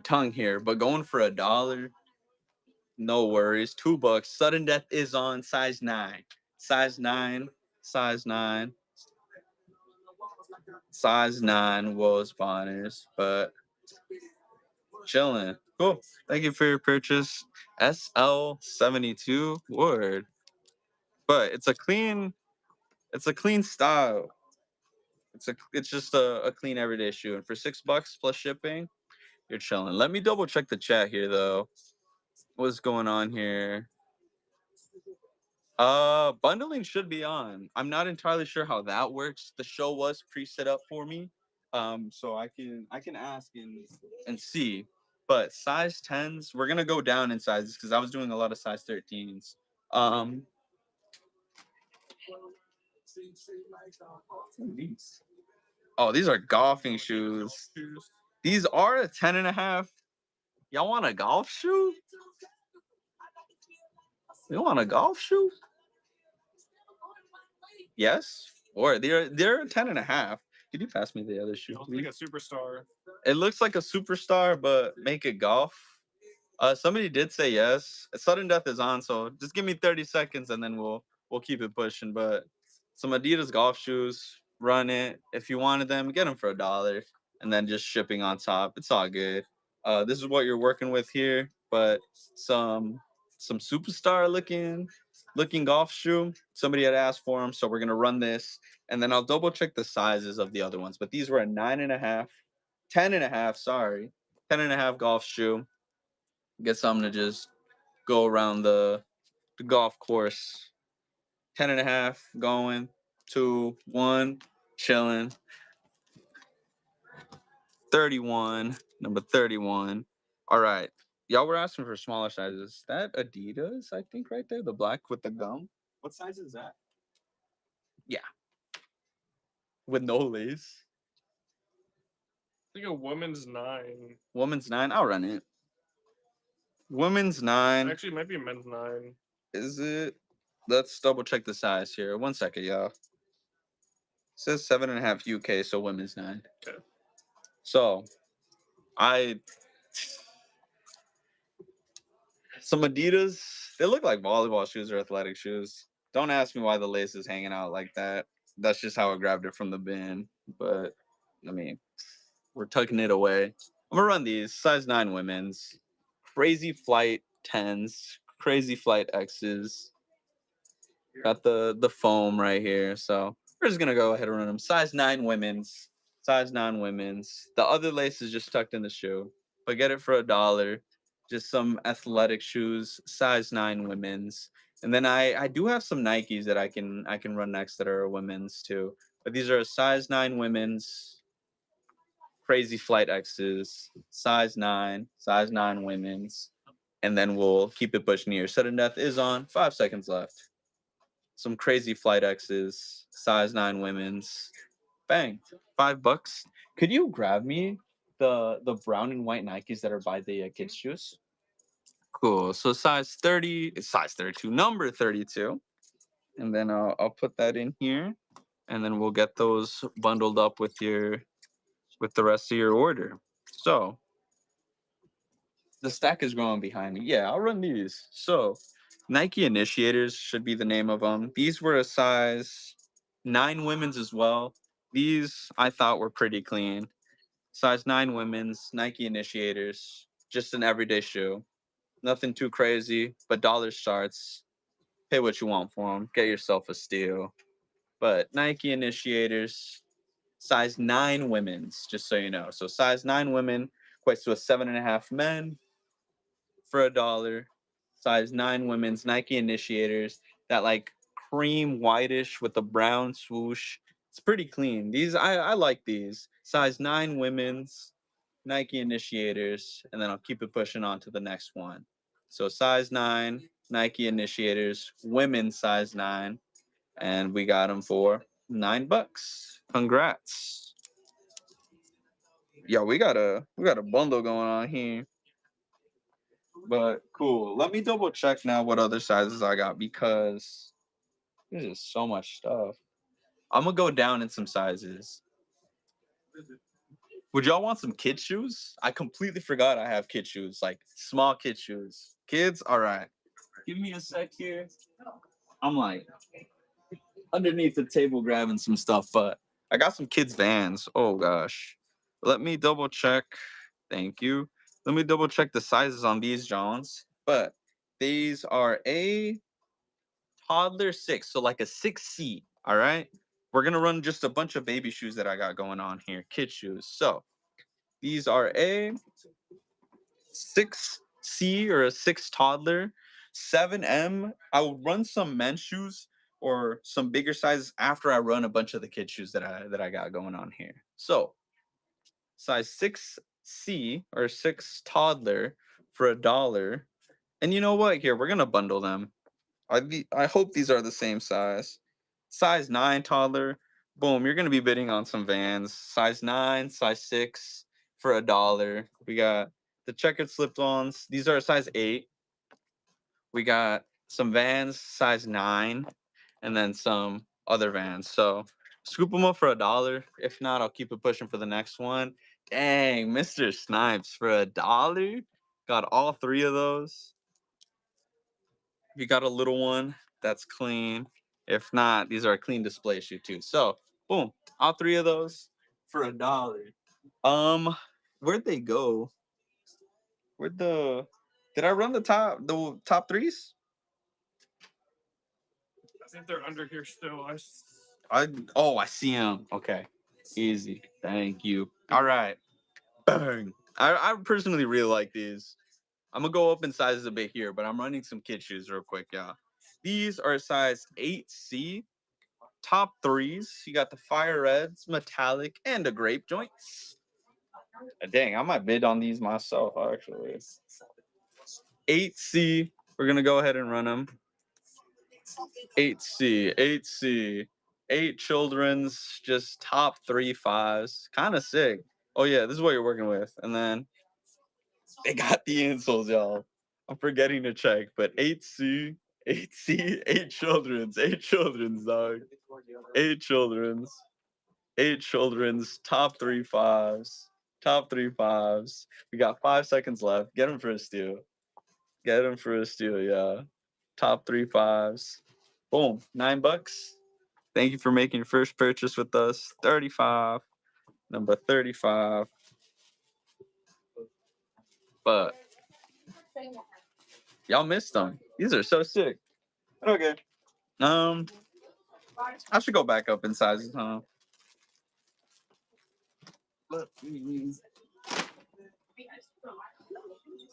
tongue here, but going for $1, no worries. $2. Sudden death is on size 9. Size 9, size 9, size 9 Wells Bonners, but chilling. Cool. Thank you for your purchase. SL72 word. But it's a clean style. It's just a clean everyday shoe. And for $6 plus shipping, you're chilling. Let me double check the chat here though. What's going on here? Bundling should be on. I'm not entirely sure how that works. The show was pre-set up for me. So I can ask and see. But size 10s, we're gonna go down in sizes because I was doing a lot of size 13s. Um these are golfing shoes. These are a 10.5. Y'all want a golf shoe? You want a golf shoe? Yes. Or they're 10.5. Could you pass me the other shoe, Looks like please? a superstar. It looks like a superstar, but make it golf. Somebody did say yes. Sudden death is on, so just give me 30 seconds and then we'll keep it pushing. But some Adidas golf shoes, run it. If you wanted them, get them for $1, and then just shipping on top. It's all good. This is what you're working with here, but some superstar looking golf shoe. Somebody had asked for them, so we're gonna run this, and then I'll double check the sizes of the other ones. But these were a 9.5, 10.5. Sorry, 10.5 golf shoe. Get something to just go around the golf course. 10.5 going, 2, 1, chilling. 31, number 31. All right. Y'all were asking for smaller sizes. That Adidas, I think, right there, the black with the gum. What size is that? Yeah. With no lace. I think a woman's 9. Woman's 9. I'll run it. Women's 9. Actually, it might be men's 9. Is it? Let's double check the size here. 1 second, y'all. It says 7.5 UK, so women's 9. Okay. So I some Adidas, they look like volleyball shoes or athletic shoes. Don't ask me why the lace is hanging out like that. That's just how I grabbed it from the bin. But I mean, we're tucking it away. I'm gonna run these size 9 women's, Crazy Flight 10s, Crazy Flight X's. Got the foam right here, so we're just gonna go ahead and run them. Size 9 women's, size 9 women's. The other lace is just tucked in the shoe, but get it for $1. Just some athletic shoes, size 9 women's. And then I do have some Nikes that I can run next that are women's too. But these are a size 9 women's, Crazy Flight X's, size 9 women's. And then we'll keep it pushing here. Sudden death is on. 5 seconds left. Some Crazy Flight X's, size 9 women's. Bang. $5. Could you grab me the brown and white Nikes that are by the kids' shoes? Cool. So size 30, it's size 32, number 32. And then I'll put that in here. And then we'll get those bundled up with the rest of your order. So the stack is growing behind me. Yeah, I'll run these. So Nike Initiators should be the name of them. These were a size 9 women's as well. These I thought were pretty clean. Size 9 women's, Nike Initiators, just an everyday shoe. Nothing too crazy, but dollar starts. Pay what you want for them. Get yourself a steal. But Nike Initiators, size 9 women's, just so you know. So size 9 women equates to a 7.5 men for $1. Size 9 women's Nike Initiators, that like cream whitish with a brown swoosh. It's pretty clean. These I like these. Size 9 women's Nike Initiators, and then I'll keep it pushing on to the next one. So size 9 Nike Initiators, women's size 9, and we got them for $9. Congrats. Yeah, we got a bundle going on here. But cool. Let me double check now what other sizes I got because there's just so much stuff. I'm gonna go down in some sizes. Would y'all want some kid shoes? I completely forgot I have kid shoes, like small kid shoes. Kids, all right. Give me a sec here. I'm like underneath the table grabbing some stuff, but I got some kids' Vans. Oh gosh. Let me double check. Thank you. Let me double check the sizes on these Johns. But these are a toddler 6, so like a 6C. All right. We're gonna run just a bunch of baby shoes that I got going on here, kid shoes. So these are a 6C or a 6 toddler, 7M. I will run some men's shoes or some bigger sizes after I run a bunch of the kid shoes that I got going on here. So size 6C or 6 toddler for $1. And you know what? Here, we're gonna bundle them. I hope these are the same size. Size 9 toddler. Boom, you're gonna be bidding on some Vans. Size 9, size 6 for $1. We got the checkered slip-ons. These are a size 8. We got some Vans, size 9, and then some other Vans. So scoop them up for $1. If not, I'll keep it pushing for the next one. Dang, Mr. Snipes for $1. Got all 3 of those. If you got a little one, that's clean. If not, these are a clean display shoe too. So boom, all 3 of those for $1. Where'd they go? Did I run the top threes? I think they're under here still. I see them. Okay. Easy. Thank you. All right. Bang. I personally really like these. I'm gonna go up in sizes a bit here, but I'm running some kid shoes real quick, y'all. These are size 8C, top threes. You got the fire reds, metallic, and the grape joints. Dang, I might bid on these myself, actually. 8C. We're gonna go ahead and run them. 8C. 8 children's, just top 3 fives. Kind of sick. Oh yeah, this is what you're working with. And then they got the insoles, y'all. I'm forgetting to check, but 8C, 8 children's, dog. 8 children's, top 3 fives. Top 3 fives. We got 5 seconds left. Get them for a steal. Yeah. Top 3 fives. Boom, $9. Thank you for making your first purchase with us. 35, number 35. But y'all missed them. These are so sick. Okay. I should go back up in sizes, huh?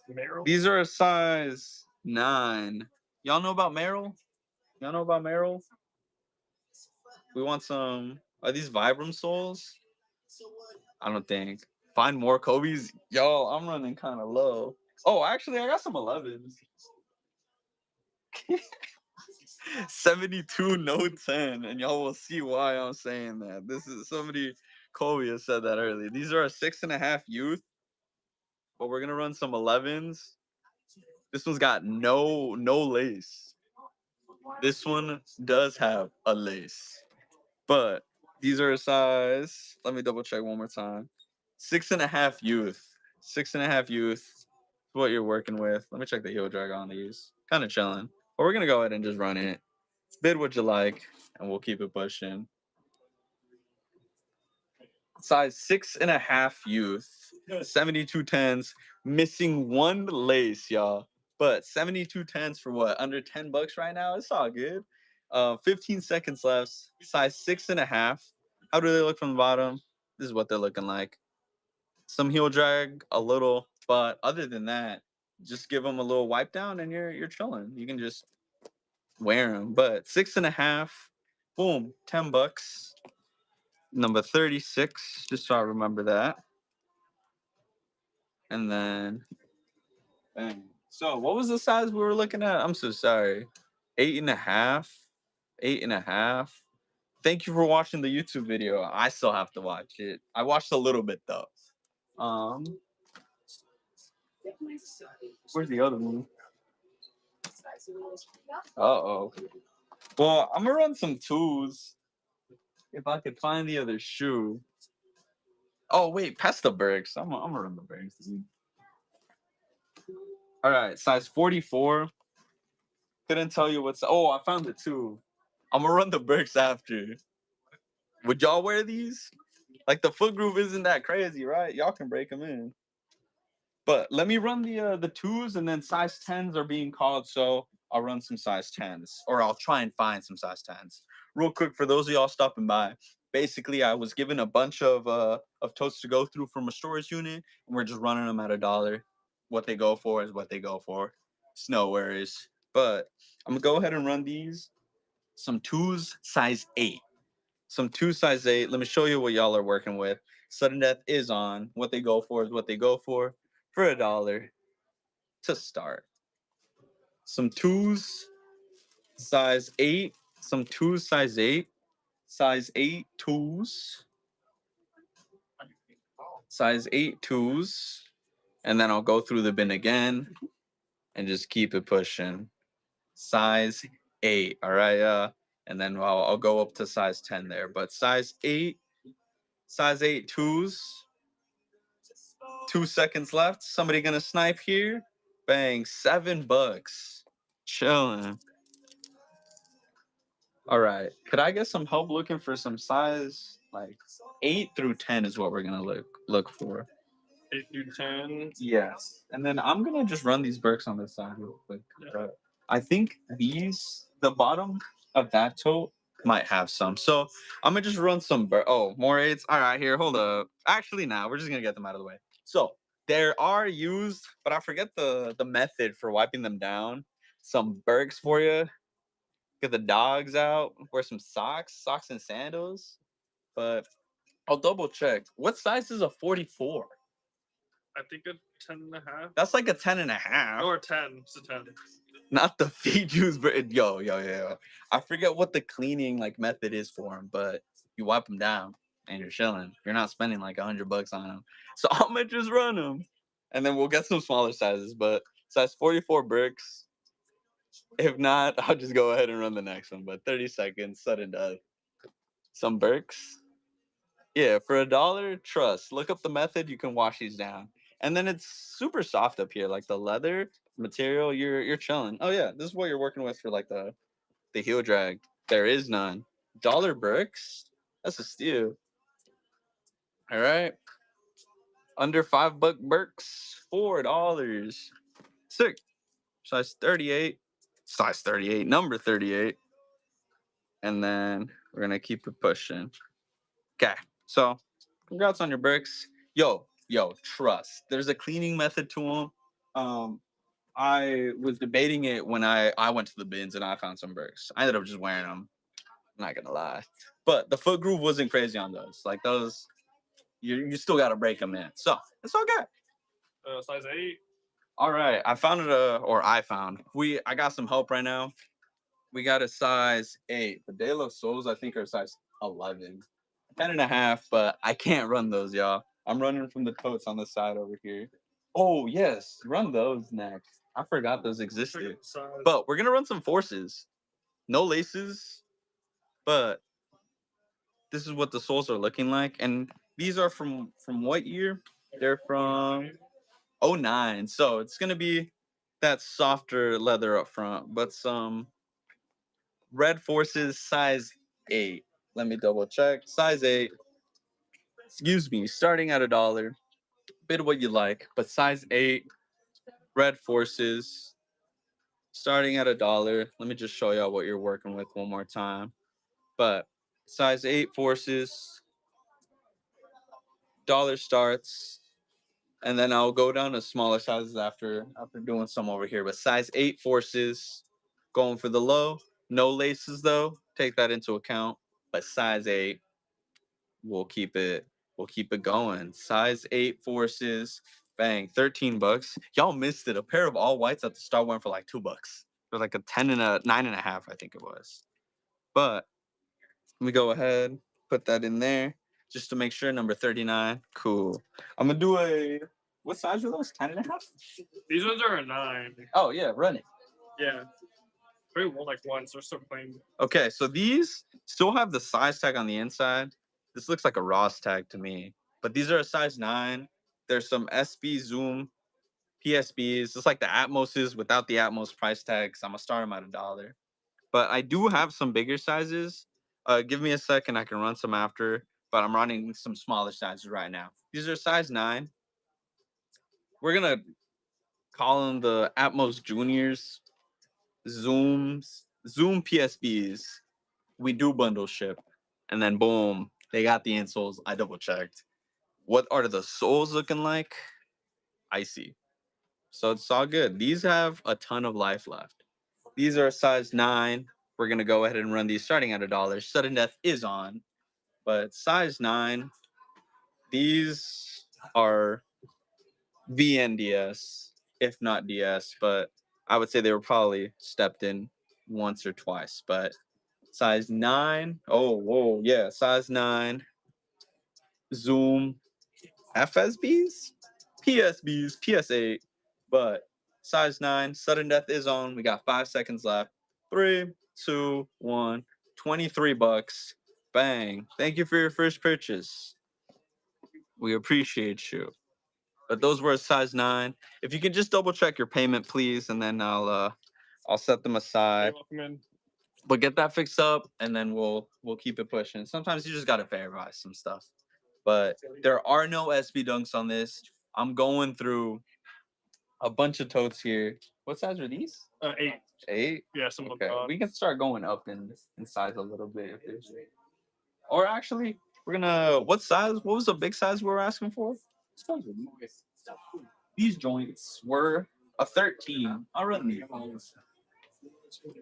Merrill. These are a size 9. Y'all know about Merrill? We want some. Are these Vibram soles? I don't think. Find more Kobe's. Yo, I'm running kind of low. Oh, actually, I got some 11s. 72 no 10, and y'all will see why I'm saying that. This is somebody. Kobe has said that earlier. These are a 6.5 youth, but we're gonna run some 11s. This one's got no lace. This one does have a lace, but these are a size. Let me double check one more time. 6.5 youth. 6.5 youth. What you're working with. Let me check the heel drag on these. Kind of chilling. But we're gonna go ahead and just run it. Bid what you like, and we'll keep it pushing. Size 6.5 youth. 72 10s. Missing 1 lace, y'all. But 72 10s for what? Under $10 right now? It's all good. 15 seconds left. Size 6.5. How do they look from the bottom? This is what they're looking like. some heel drag, a little, but other than that, just give them a little wipe down and you're chilling. You can just wear them. But 6.5, boom, $10. Number 36, just so I remember that. And then, bang. So what was the size we were looking at? I'm so sorry. 8.5, 8.5. Thank you for watching the YouTube video. I still have to watch it. I watched a little bit though. Where's the other one? Uh-oh. Well, I'm gonna run some twos. If I could find the other shoe. Oh wait, pass the Bergs. I'm gonna run the Bergs. All right, size 44. Couldn't tell you what's. Oh, I found the two. I'm gonna run the Bergs after. Would y'all wear these? Like the foot groove isn't that crazy, right? Y'all can break them in. But let me run the twos, and then size 10s are being called, so I'll run some size 10s, or I'll try and find some size 10s. Real quick, for those of y'all stopping by, basically I was given a bunch of totes to go through from a storage unit, and we're just running them at $1. What they go for is what they go for. It's no worries. But I'm gonna go ahead and run these. Some twos, size 8. Some two size 8. Let me show you what y'all are working with. Sudden death is on. What they go for is what they go for $1 to start. Some twos, size 8. Some twos, size 8. Size 8 twos. Size 8 twos. And then I'll go through the bin again and just keep it pushing. Size 8. All right. And then I'll go up to size 10 there. But size 8 twos. 2 seconds left. Somebody gonna snipe here. Bang, $7. Chilling. All right. Could I get some help looking for some size like 8 through 10 is what we're gonna look for. 8 through 10. Yes. And then I'm gonna just run these Berks on this side real quick. Yeah. I think the bottom of that tote might have some. So I'm gonna just run some more 8s. All right, here, hold up. Actually, we're just gonna get them out of the way. So there are used, but I forget the method for wiping them down. Some Berks for you. Get the dogs out. Wear some socks and sandals. But I'll double check. What size is a 44? I think a 10.5. That's like a 10.5. Or 10. It's a 10. Not the feed juice, but yo. I forget what the cleaning like method is for them, but you wipe them down and you're chilling. You're not spending like $100 on them. So I'm gonna just run them, and then we'll get some smaller sizes. But size 44 bricks. If not, I'll just go ahead and run the next one. But 30 seconds, sudden death. Some Berks. Yeah, for $1, trust. Look up the method. You can wash these down, and then it's super soft up here, like the leather material. You're chilling. Oh yeah, this is what you're working with for like the heel drag. There is none. $1 Berks. That's a steal. All right. Under $5 Berks. $4. Sick. Size 38. Size 38. Number 38. And then we're gonna keep it pushing. Okay. So congrats on your Berks. Yo, trust. There's a cleaning method to them. I was debating it when I went to the bins and I found some Berks. I ended up just wearing them. I'm not gonna lie. But the foot groove wasn't crazy on those. Like those, you still gotta break them in. So it's okay. Size 8. All right. I found I got some help right now. We got a size 8. The De La Souls, I think, are size 11. 10.5, but I can't run those, y'all. I'm running from the totes on the side over here. Oh, yes. Run those next. I forgot those existed. But we're going to run some forces. No laces, but this is what the soles are looking like. And these are from what year? They're from 09. So it's going to be that softer leather up front, but some red forces size 8. Let me double check. Size 8. Excuse me. Starting at $1. Bid what you like, but size 8 red forces starting at $1. Let me just show y'all what you're working with one more time. But size 8 forces, $1 starts. and then I'll go down to smaller sizes after doing some over here. But size 8 forces, going for the low. No laces though. Take that into account. But size 8, we'll keep it. We'll keep it going. Size 8 forces. Bang, $13. Y'all missed it. A pair of all whites at the start went for like $2. It was like a 10 and a 9.5, I think it was. But let me go ahead, put that in there just to make sure. Number 39. Cool. I'm gonna do a, what size are those? 10 and a half? These ones are a 9. Oh yeah, run it. Yeah. Pretty well, like once. They're still plain. Okay, so these still have the size tag on the inside. This looks like a Ross tag to me, but these are a size 9. There's some SB Zoom PSBs, just like the Atmoses without the Atmos price tags. I'm gonna start them at $1. But I do have some bigger sizes. Give me a second, I can run some after, but I'm running some smaller sizes right now. These are size 9. We're gonna call them the Atmos Juniors, Zoom PSBs. We do bundle ship, and then boom, they got the insoles. I double checked. What are the soles looking like? Icy. So it's all good. These have a ton of life left. These are a size 9. We're gonna go ahead and run these starting at $1. Sudden death is on, but size 9. These are VNDS, if not DS, but I would say they were probably stepped in once or twice. But size 9. Oh, whoa, yeah, size 9. Zoom FSBs, PSBs, PS8, but size 9. Sudden death is on. We got 5 seconds left. 3, 2, 1. $23. Bang. Thank you for your first purchase. We appreciate you. But those were a size 9. If you can just double check your payment, please, and then I'll set them aside. But get that fixed up, and then we'll keep it pushing. Sometimes you just gotta verify some stuff. But there are no SB dunks on this. I'm going through a bunch of totes here. What size are these? 8. 8? Yeah, some Okay. We can start going up in size a little bit. If there's... Or actually, we're gonna, what size? What was the big size we were asking for? These joints were a 13. I'll run these.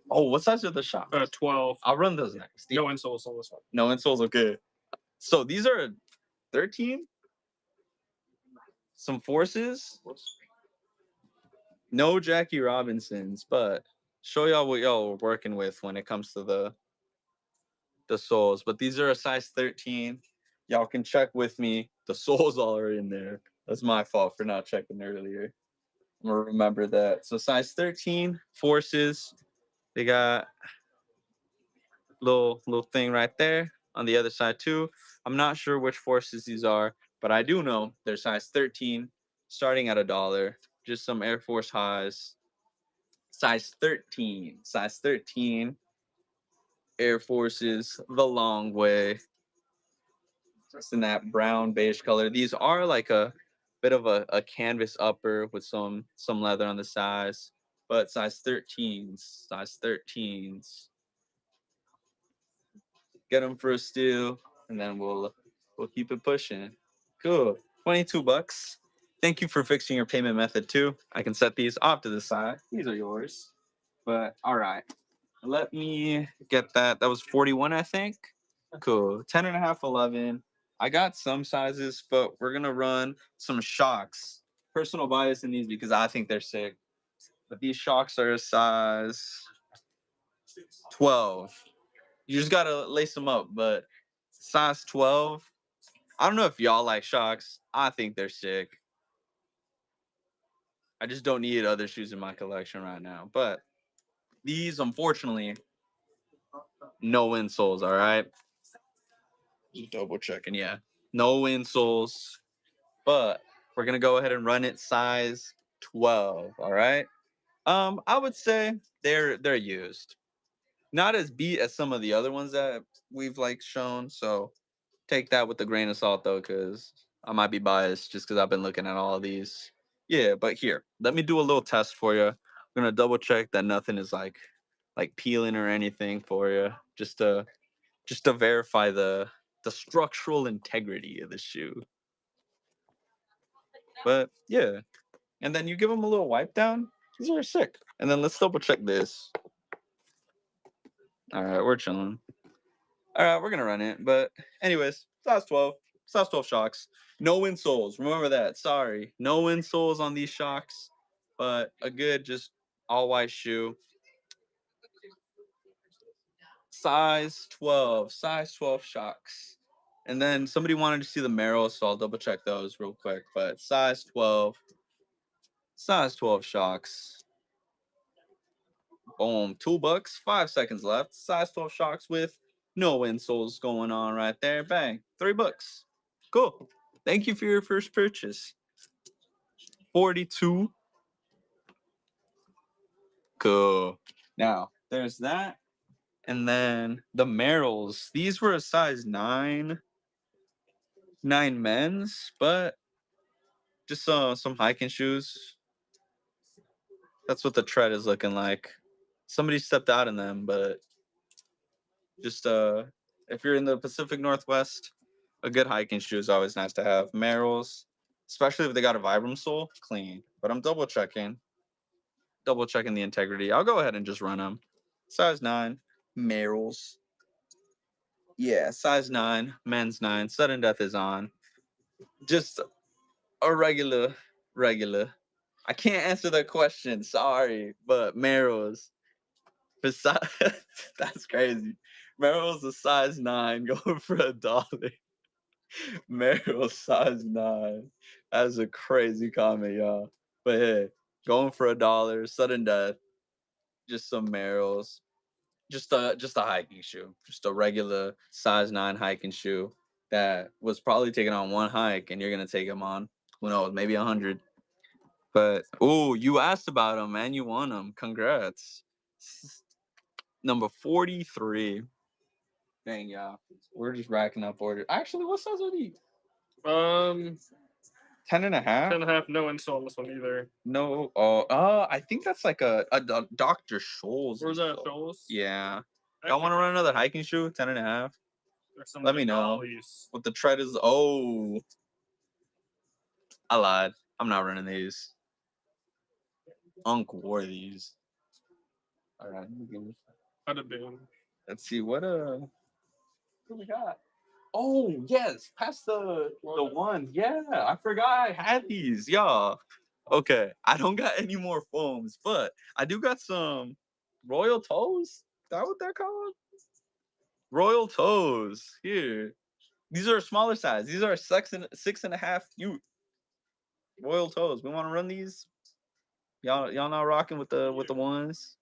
Oh, what size are the shots? 12. I'll run those next. No insoles on this one. No insoles, okay. So these are 13. Some forces. No Jackie Robinsons, but show y'all what y'all are working with when it comes to the soles. But these are a size 13. Y'all can check with me. The soles all are in there. That's my fault for not checking earlier. I'm gonna remember that. So size 13 forces. They got little thing right there on the other side too. I'm not sure which forces these are, but I do know they're size 13, starting at $1. Just some Air Force highs. Size 13. Size 13. Air Forces, the long way. Just in that brown beige color. These are like a bit of a canvas upper with some leather on the sides, but size 13s. Size 13s. Get them for a steal, and then we'll keep it pushing. Cool. $22. Thank you for fixing your payment method too. I can set these off to the side. These are yours. But all right. Let me get that. That was 41, I think. Cool. 10 and a half, 11. I got some sizes, but we're gonna run some shocks. Personal bias in these because I think they're sick. But these shocks are a size 12. You just gotta lace them up, but size 12. I don't know if y'all like shocks. I think they're sick. I just don't need other shoes in my collection right now. But these, unfortunately, no insoles, all right? Just double checking, yeah. No insoles. But we're gonna go ahead and run it size 12, all right? I would say they're used. Not as beat as some of the other ones that we've like shown. So take that with a grain of salt though, because I might be biased just because I've been looking at all of these. Yeah, but here, let me do a little test for you. I'm gonna double check that nothing is like peeling or anything for you, just to verify the structural integrity of the shoe. But yeah. And then you give them a little wipe down. These are sick. And then let's double check this. All right, we're chilling. All right, we're gonna run it. But anyways, size 12. Size 12 shocks. No insoles. Remember that. Sorry. No insoles on these shocks. But a good just all white shoe. Size 12. Size 12 shocks. And then somebody wanted to see the Merrell, so I'll double check those real quick. But size 12. Size 12 shocks. Boom. $2. 5 seconds left. Size 12 shocks with no insoles going on right there. Bang. $3. Cool. Thank you for your first purchase. 42. Cool. Now, there's that. And then the Merrells. These were a size 9. 9 men's, but just some hiking shoes. That's what the tread is looking like. Somebody stepped out in them, but just if you're in the Pacific Northwest, a good hiking shoe is always nice to have. Merrells, especially if they got a Vibram sole, clean. But I'm double checking the integrity. I'll go ahead and just run them. Size 9, Merrells. Yeah, size 9, men's 9. Sudden death is on. Just a regular. I can't answer that question. Sorry, but Merrells. Besides, that's crazy. Merrell's a size 9 going for $1. Merrell's size 9. That's a crazy comment, y'all. But hey, going for $1, sudden death, just some Merrell's. Just a hiking shoe. Just a regular size 9 hiking shoe that was probably taken on one hike and you're gonna take them on, who knows, maybe 100. But oh, you asked about them, man. You won them. Congrats. Number 43. Dang, y'all. We're just racking up orders. Actually, what size are these? 10 and a half? 10 and a half, no insole on this one either. No. I think that's like a Dr. Scholl's. Where's that, Shoals? Yeah. Y'all want to run another hiking shoe? 10 and a half? Some Let me know. What the tread is. Oh. I lied. I'm not running these. Unc wore these. All right. I'd have been. Let's see what we got. Oh yes, pass the one. Yeah, I forgot I had these. Y'all. Okay, I don't got any more foams, but I do got some Royal Toes. Is that what they're called? Royal Toes. Here. These are a smaller size. These are 6.5 youth. Royal Toes. We want to run these. Y'all not rocking with the ones.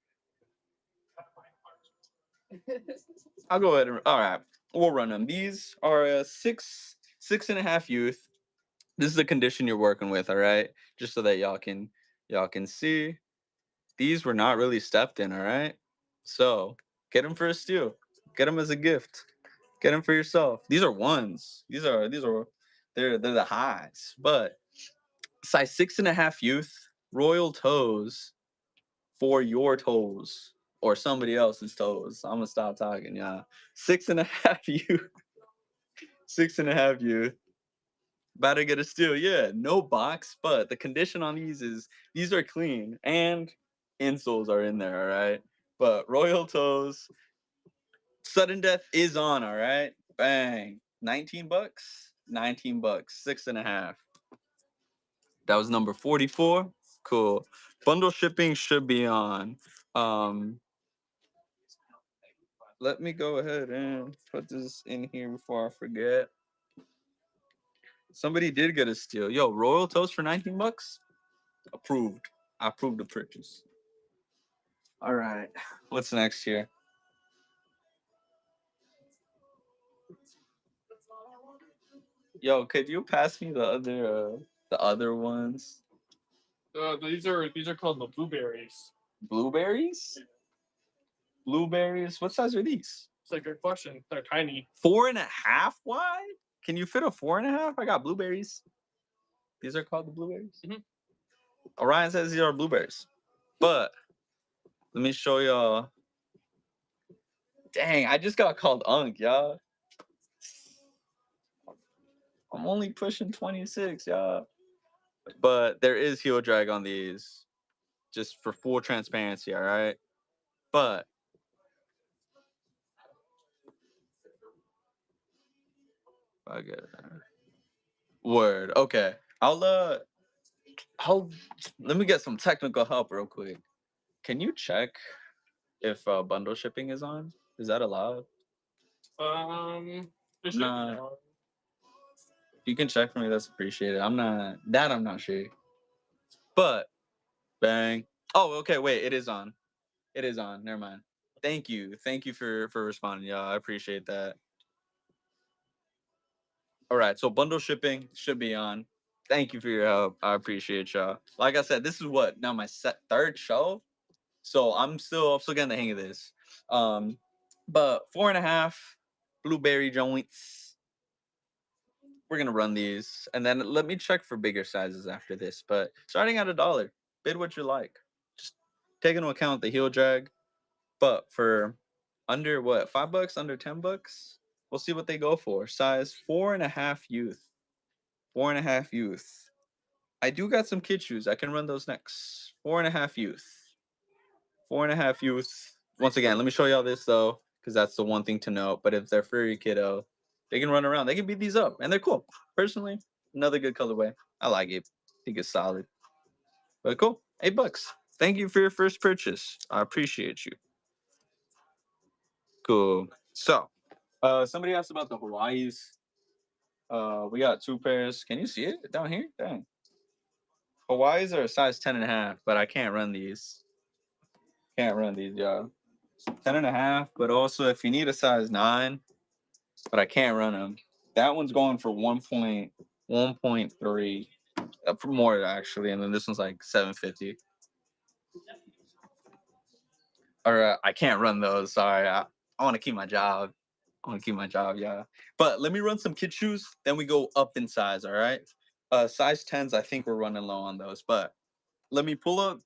I'll go ahead and all right. We'll run them. These are a 6.5 youth. This is the condition you're working with, all right? Just so that y'all can see. These were not really stepped in, all right? So get them for a steal. Get them as a gift. Get them for yourself. These are ones. They're the highs. But size 6.5 youth, Royal Toes for your toes or somebody else's toes. I'm gonna stop talking, y'all. 6.5 youth. 6.5 youth. About to get a steal. Yeah, no box, but the condition on these is these are clean and insoles are in there, all right? But Royal Toes, sudden death is on, all right? Bang. $19? $19. 6.5. That was number 44. Cool. Bundle shipping should be on. Let me go ahead and put this in here before I forget. Somebody did get a steal. Yo, Royal Toast for $19? Approved. I approved the purchase. All right. What's next here? Yo, could you pass me the other ones? These are called the blueberries. Blueberries? Blueberries? What size are these? It's a good question. They're tiny. 4.5 wide? Can you fit a 4.5? I got blueberries. These are called the blueberries? Mm-hmm. Orion says these are blueberries. But let me show y'all. Dang, I just got called Unc, y'all. I'm only pushing 26, y'all. But there is heel drag on these, just for full transparency, all right? But I get it. Word. Okay. I'll let me get some technical help real quick. Can you check if bundle shipping is on? Is that allowed? It should be Nah. on. If you can check for me, that's appreciated. I'm not sure. But bang. Oh, okay, wait, it is on. It is on. Never mind. Thank you. Thank you for responding, y'all. I appreciate that. All right, so bundle shipping should be on. Thank you for your help. I appreciate y'all. Like I said, this is what now my third show, so I'm still getting the hang of this. But 4.5 blueberry joints. We're gonna run these, and then let me check for bigger sizes after this. But starting at $1, bid what you like. Just take into account the heel drag. But for under what, $5, under $10, we'll see what they go for. Size 4.5 youth. 4.5 youth. I do got some kid shoes. I can run those next. 4.5 youth. 4.5 youth. Once again, let me show y'all this though, because that's the one thing to note. But if they're furry kiddo, they can run around. They can beat these up, and they're cool. Personally, another good colorway. I like it. I think it's solid. But cool. $8. Thank you for your first purchase. I appreciate you. Cool. So, somebody asked about the Hawaii's. We got 2 pairs. Can you see it down here? Dang. Hawaii's are a size 10.5, but I can't run these. Can't run these, y'all. 10.5, but also if you need a size 9, but I can't run them. That one's going for 1.3, for more actually, and then this one's like 750. Or I can't run those. Sorry, I want to keep my job. Yeah. But let me run some kid shoes, then we go up in size. All right. Size 10s. I think we're running low on those, but let me pull up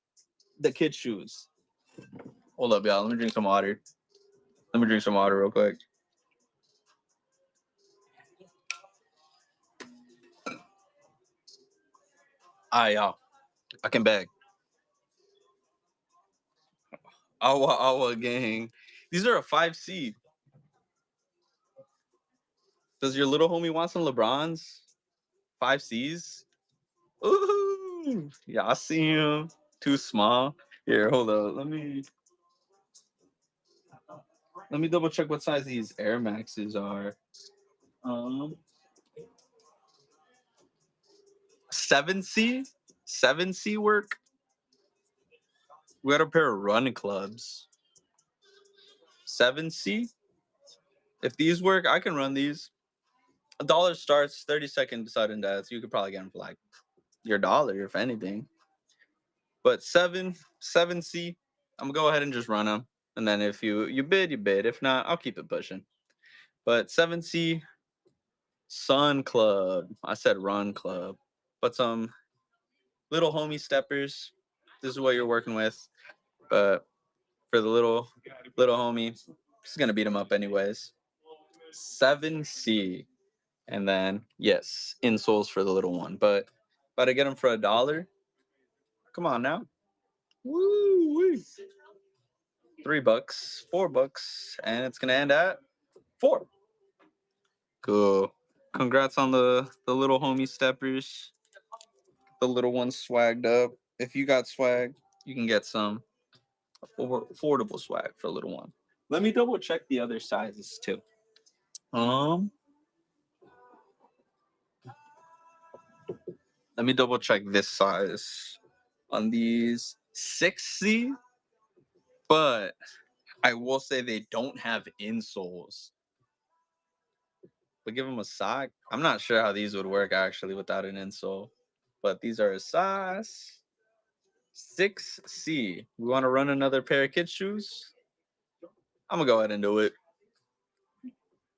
the kid shoes. Hold up, y'all. Let me drink some water. Real quick. Alright, y'all. I can beg. Awa gang. These are a 5C. Does your little homie want some LeBrons? 5Cs? Ooh. Yeah, I see him. Too small. Here, hold up. Let me double check what size these Air Maxes are. 7C? 7C work? We got a pair of run clubs. 7C? If these work, I can run these. $1 starts, 30-second sudden death. You could probably get them for like your dollar, if anything. But 7C, I'm gonna go ahead and just run them. And then if you bid, you bid. If not, I'll keep it pushing. But 7C, Sun Club. I said Run Club. But some little homie steppers. This is what you're working with. But for the little homie, he's gonna beat him up anyways. 7C. And then yes, insoles for the little one. But about to get him for $1. Come on now. Woo! $3, $4, and it's gonna end at 4. Cool. Congrats on the little homie steppers. The little ones swagged up. If you got swag, you can get some affordable swag for a little one. Let me double check the other sizes too. Let me double check this size on these 6C, but I will say they don't have insoles. But give them a sock. I'm not sure how these would work actually without an insole. But these are a size 6C. We want to run another pair of kid shoes? I'm going to go ahead and do it.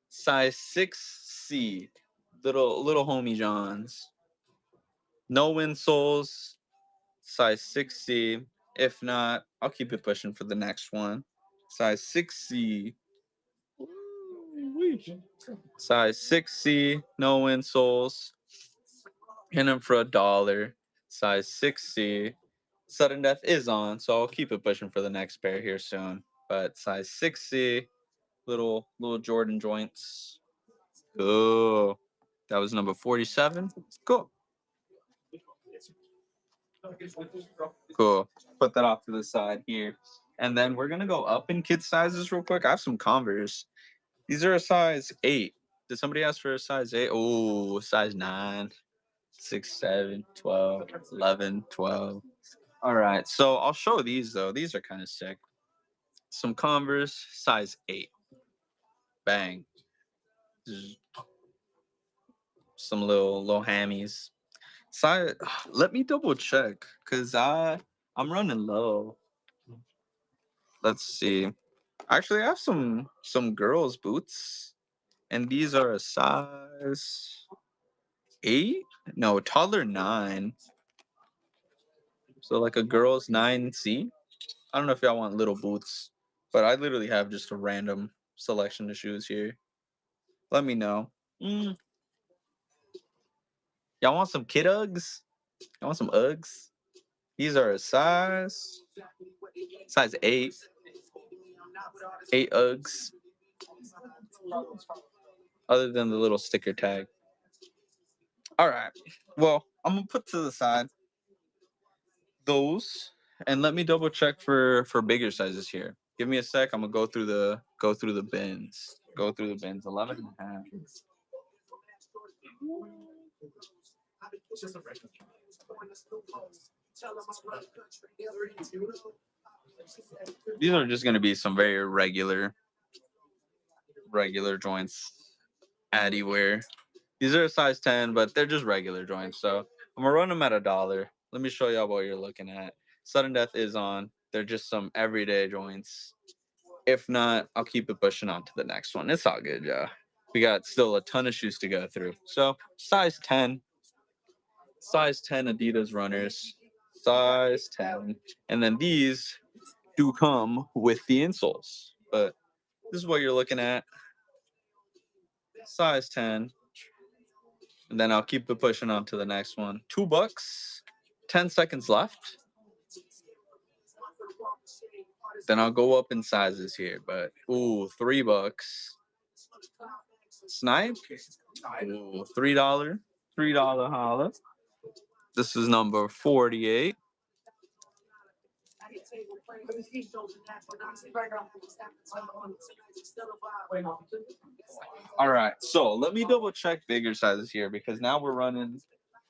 Size 6C. Little homie Johns. No insoles. Size 6C. If not, I'll keep it pushing for the next one. Size 6C. Size 6C, no insoles. Hit them for $1. Size 6C. Sudden death is on, so I'll keep it pushing for the next pair here soon. But size 6C, little Jordan joints. Cool. That was number 47. Cool. Cool. Put that off to the side here. And then we're gonna go up in kid sizes real quick. I have some Converse. These are a size 8. Did somebody ask for a size 8? Oh, size 9, 6, 7, 12, 11, 12. All right, so I'll show these though. These are kind of sick. Some Converse, size 8. Bang. Some little hammies. Size. Let me double check, cause I'm running low. Let's see. Actually, I have some girls' boots, and these are a size 8. No, toddler 9. So like a girl's 9C. I don't know if y'all want little boots, but I literally have just a random selection of shoes here. Let me know. Y'all want some kid Uggs? Y'all want some Uggs? These are a size 8. 8 Uggs. Other than the little sticker tag. All right. Well, I'm gonna put to the side those, and let me double check for bigger sizes here. Give me a sec. I'm gonna go through the bins. Go through the bins. 11 and a half. These are just gonna be some very regular joints. Addy wear. These are a size 10, but they're just regular joints. So I'm gonna run them at $1. Let me show y'all what you're looking at. Sudden death is on. They're just some everyday joints. If not, I'll keep it pushing on to the next one. It's all good, y'all. We got still a ton of shoes to go through. So size 10. Size 10 Adidas runners. Size 10. And then these do come with the insoles. But this is what you're looking at. Size 10. And then I'll keep it pushing on to the next one. $2. 10 seconds left. Then I'll go up in sizes here. But ooh, $3. Snipe. Ooh, $3. $3 holla. This is number 48. All right, so let me double check bigger sizes here because now we're running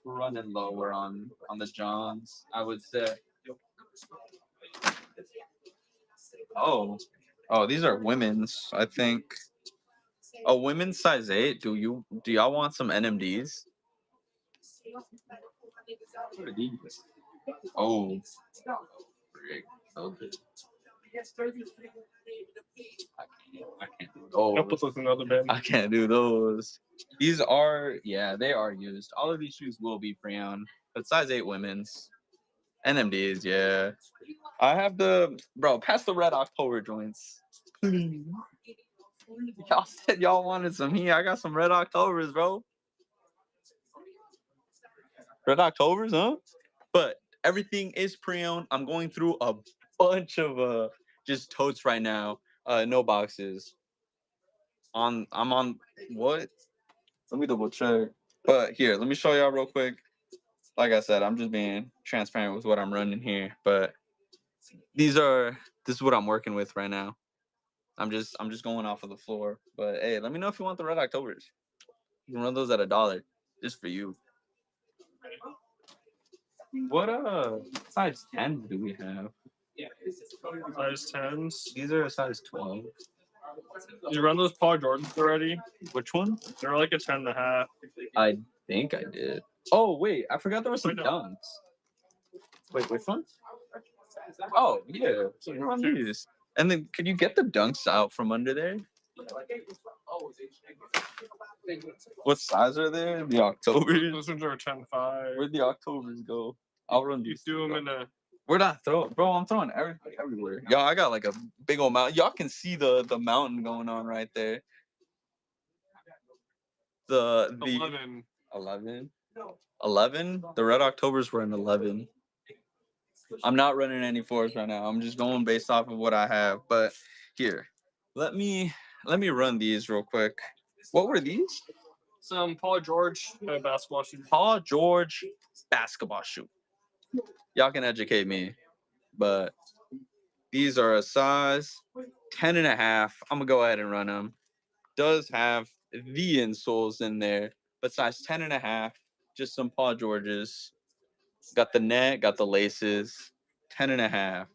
lower on the Johns, I would say. Oh, these are women's, I think. Oh, women's size 8. Do y'all want some NMDs? What are these? Oh, okay. I can't do I'll put those. those in another bin. I can't do those. These are, yeah, they are used. All of these shoes will be pre-owned, but size 8 women's. NMDs, yeah. I have pass the Red October joints. Y'all said y'all wanted some here. I got some Red Octobers, bro. Red Octobers, huh? But everything is pre-owned. I'm going through a bunch of just totes right now. No boxes. I'm on what? Let me double check. But here, let me show y'all real quick. Like I said, I'm just being transparent with what I'm running here. But this is what I'm working with right now. I'm just going off of the floor. But hey, let me know if you want the Red Octobers. You can run those at $1 just for you. What size 10 do we have? Size 10s. These are a size 12. Did you run those Paul Jordans already? Which one? They're like a 10.5. I think I did. Oh wait, I forgot there were some Wait, no. dunks. Wait, which one? Oh yeah, so you're on these. And then could you get the dunks out from under there? What size are there? The Octobers. Those ones are a 10.5. Where'd the Octobers go? I'll run You these. do them in a. We're not throwing, bro. I'm throwing everything everywhere. Y'all, I got like a big old mountain. Y'all can see the mountain going on right there. The 11. 11. 11. The Red Octobers were an 11. I'm not running any fours right now. I'm just going based off of what I have. But here, let me run these real quick. What were these? Some Paul George basketball shoes. Paul George basketball shoe. Y'all can educate me, but these are a size 10 and a half. I'm gonna go ahead and run them. Does have the insoles in there, but size 10 and a half. Just some Paul Georges. Got the net, got the laces. 10 and a half.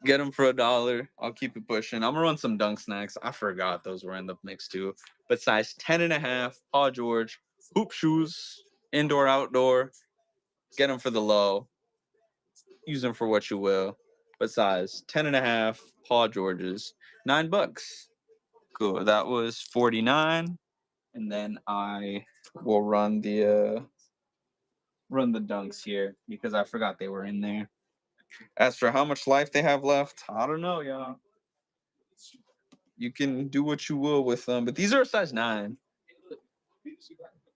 Get them for $1. I'll keep it pushing. I'm gonna run some Dunk Snacks. I forgot those were in the mix too. But size 10 and a half, Paul George, hoop shoes, indoor, outdoor. Get them for the low. Use them for what you will. But size 10 and a half, Paul George's, $9. Cool. That was 49. And then I will run the dunks here because I forgot they were in there. As for how much life they have left, I don't know, y'all. You can do what you will with them, but these are a size 9.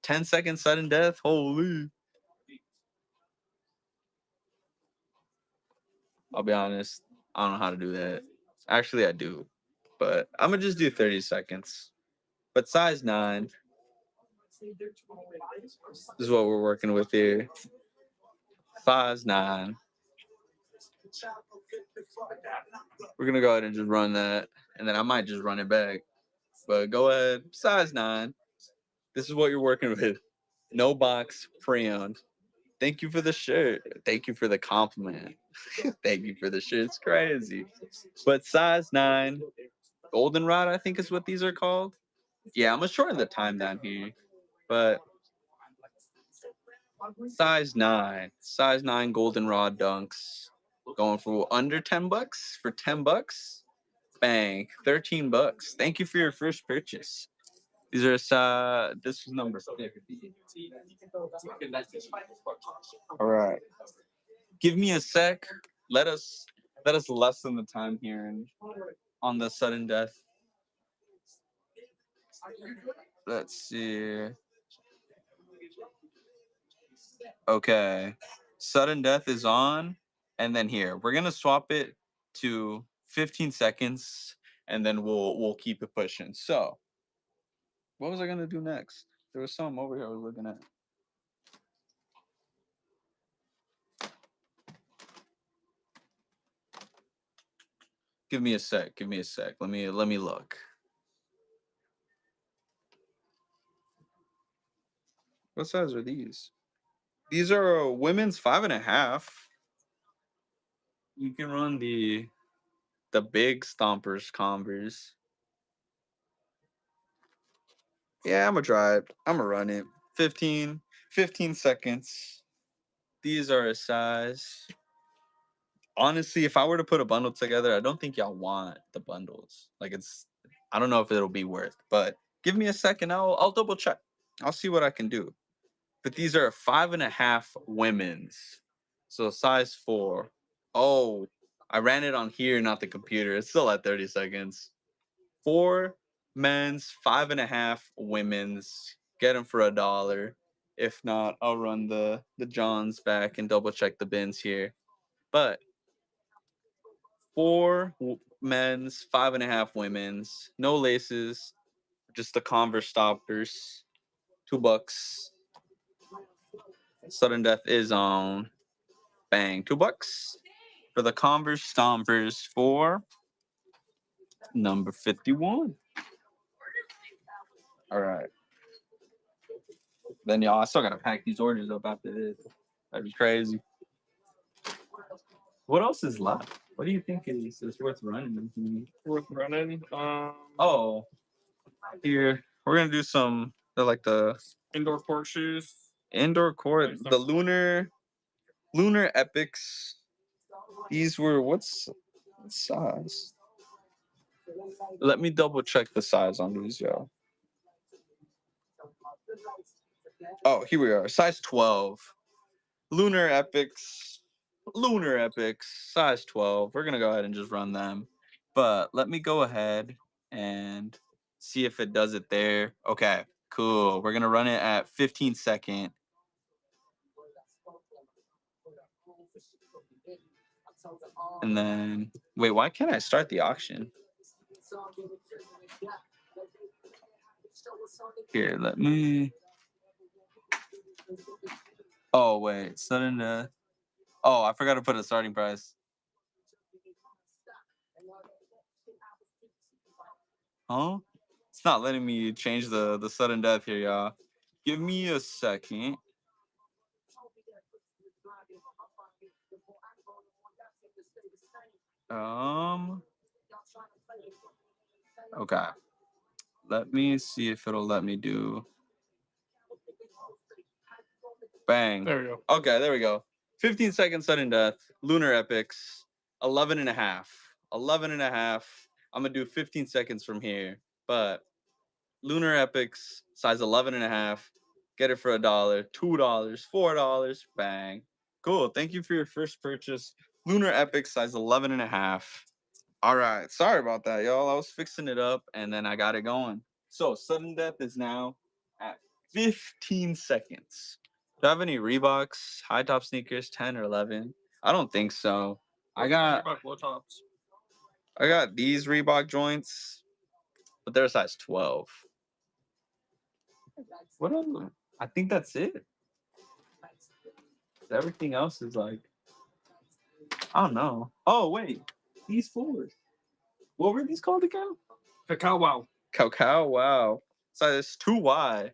10-second sudden death. Holy. I'll be honest. I don't know how to do that. Actually, I do. But I'm going to just do 30 seconds. But size 9. This is what we're working with here. Size 9. We're going to go ahead and just run that. And then I might just run it back. But go ahead. Size 9. This is what you're working with. No box, pre-owned. Thank you for the shirt. Thank you for the compliment. Thank you for the shirt. It's crazy. But size 9. Goldenrod, I think is what these are called. Yeah, I'm going to shorten the time down here. But size 9. Size 9 goldenrod dunks. Going for under $10 for $10. Bang. $13. Thank you for your first purchase. These are this is number 50. All right. Give me a sec. Let us lessen the time here and on the sudden death. Let's see. Okay. Sudden death is on. And then here, we're gonna swap it to 15 seconds and then we'll keep it pushing. So what was I gonna do next? There was something over here I was looking at. Give me a sec. Let me look. What size are these? These are a women's 5.5. You can run the big stompers Converse. Yeah, I'm gonna try it. I'm gonna run it. 15 seconds. These are a size. Honestly, if I were to put a bundle together, I don't think y'all want the bundles. Like I don't know if it'll be worth, but give me a second. I'll double check. I'll see what I can do. But these are 5.5 women's. So size 4. Oh, I ran it on here, not the computer. It's still at 30 seconds. 4 men's, 5.5 women's. Get them for $1. If not, I'll run the Johns back and double check the bins here. But 4 men's, 5.5 women's. No laces, just the Converse stoppers. $2. Sudden death is on. Bang. $2 for the Converse stompers for number 51. All right. Then y'all, I still gotta pack these orders up after this. That'd be crazy. What else is left? What do you think is worth running? Worth running. Oh, here we're gonna do some. They're like the Indoor court shoes. Indoor court, the lunar epics. These were what size? Let me double check the size on these, y'all. Oh, here we are. Size 12. Lunar epics, size 12. We're gonna go ahead and just run them. But let me go ahead and See if it does it there. Okay, cool. We're gonna run it at 15 second. And then wait, why can't I start the auction? Here, let me. Oh wait, sudden death. Oh, I forgot to put a starting price. Huh? It's not letting me change the sudden death here, y'all. Give me a second. Okay. Let me see if it'll let me do. Bang. There we go. Okay, there we go. 15 second sudden death. Lunar epics. 11 and a half. 11 and a half. I'm gonna do 15 seconds from here. But Lunar epics, size 11 and a half. Get it for $1, $2, $4. Bang. Cool. Thank you for your first purchase. Lunar epic, size 11 and a half. All right. Sorry about that, y'all. I was fixing it up and then I got it going. So sudden death is now at 15 seconds. Do I have any Reeboks, high top sneakers, 10 or 11? I don't think so. I got Reebok low tops. these Reebok joints, but they're size 12. What else? I think that's it. Everything else is like, I don't know. Oh wait, these fours. What were these called again? Cacao Wow. Cacao. Wow. Size 2Y.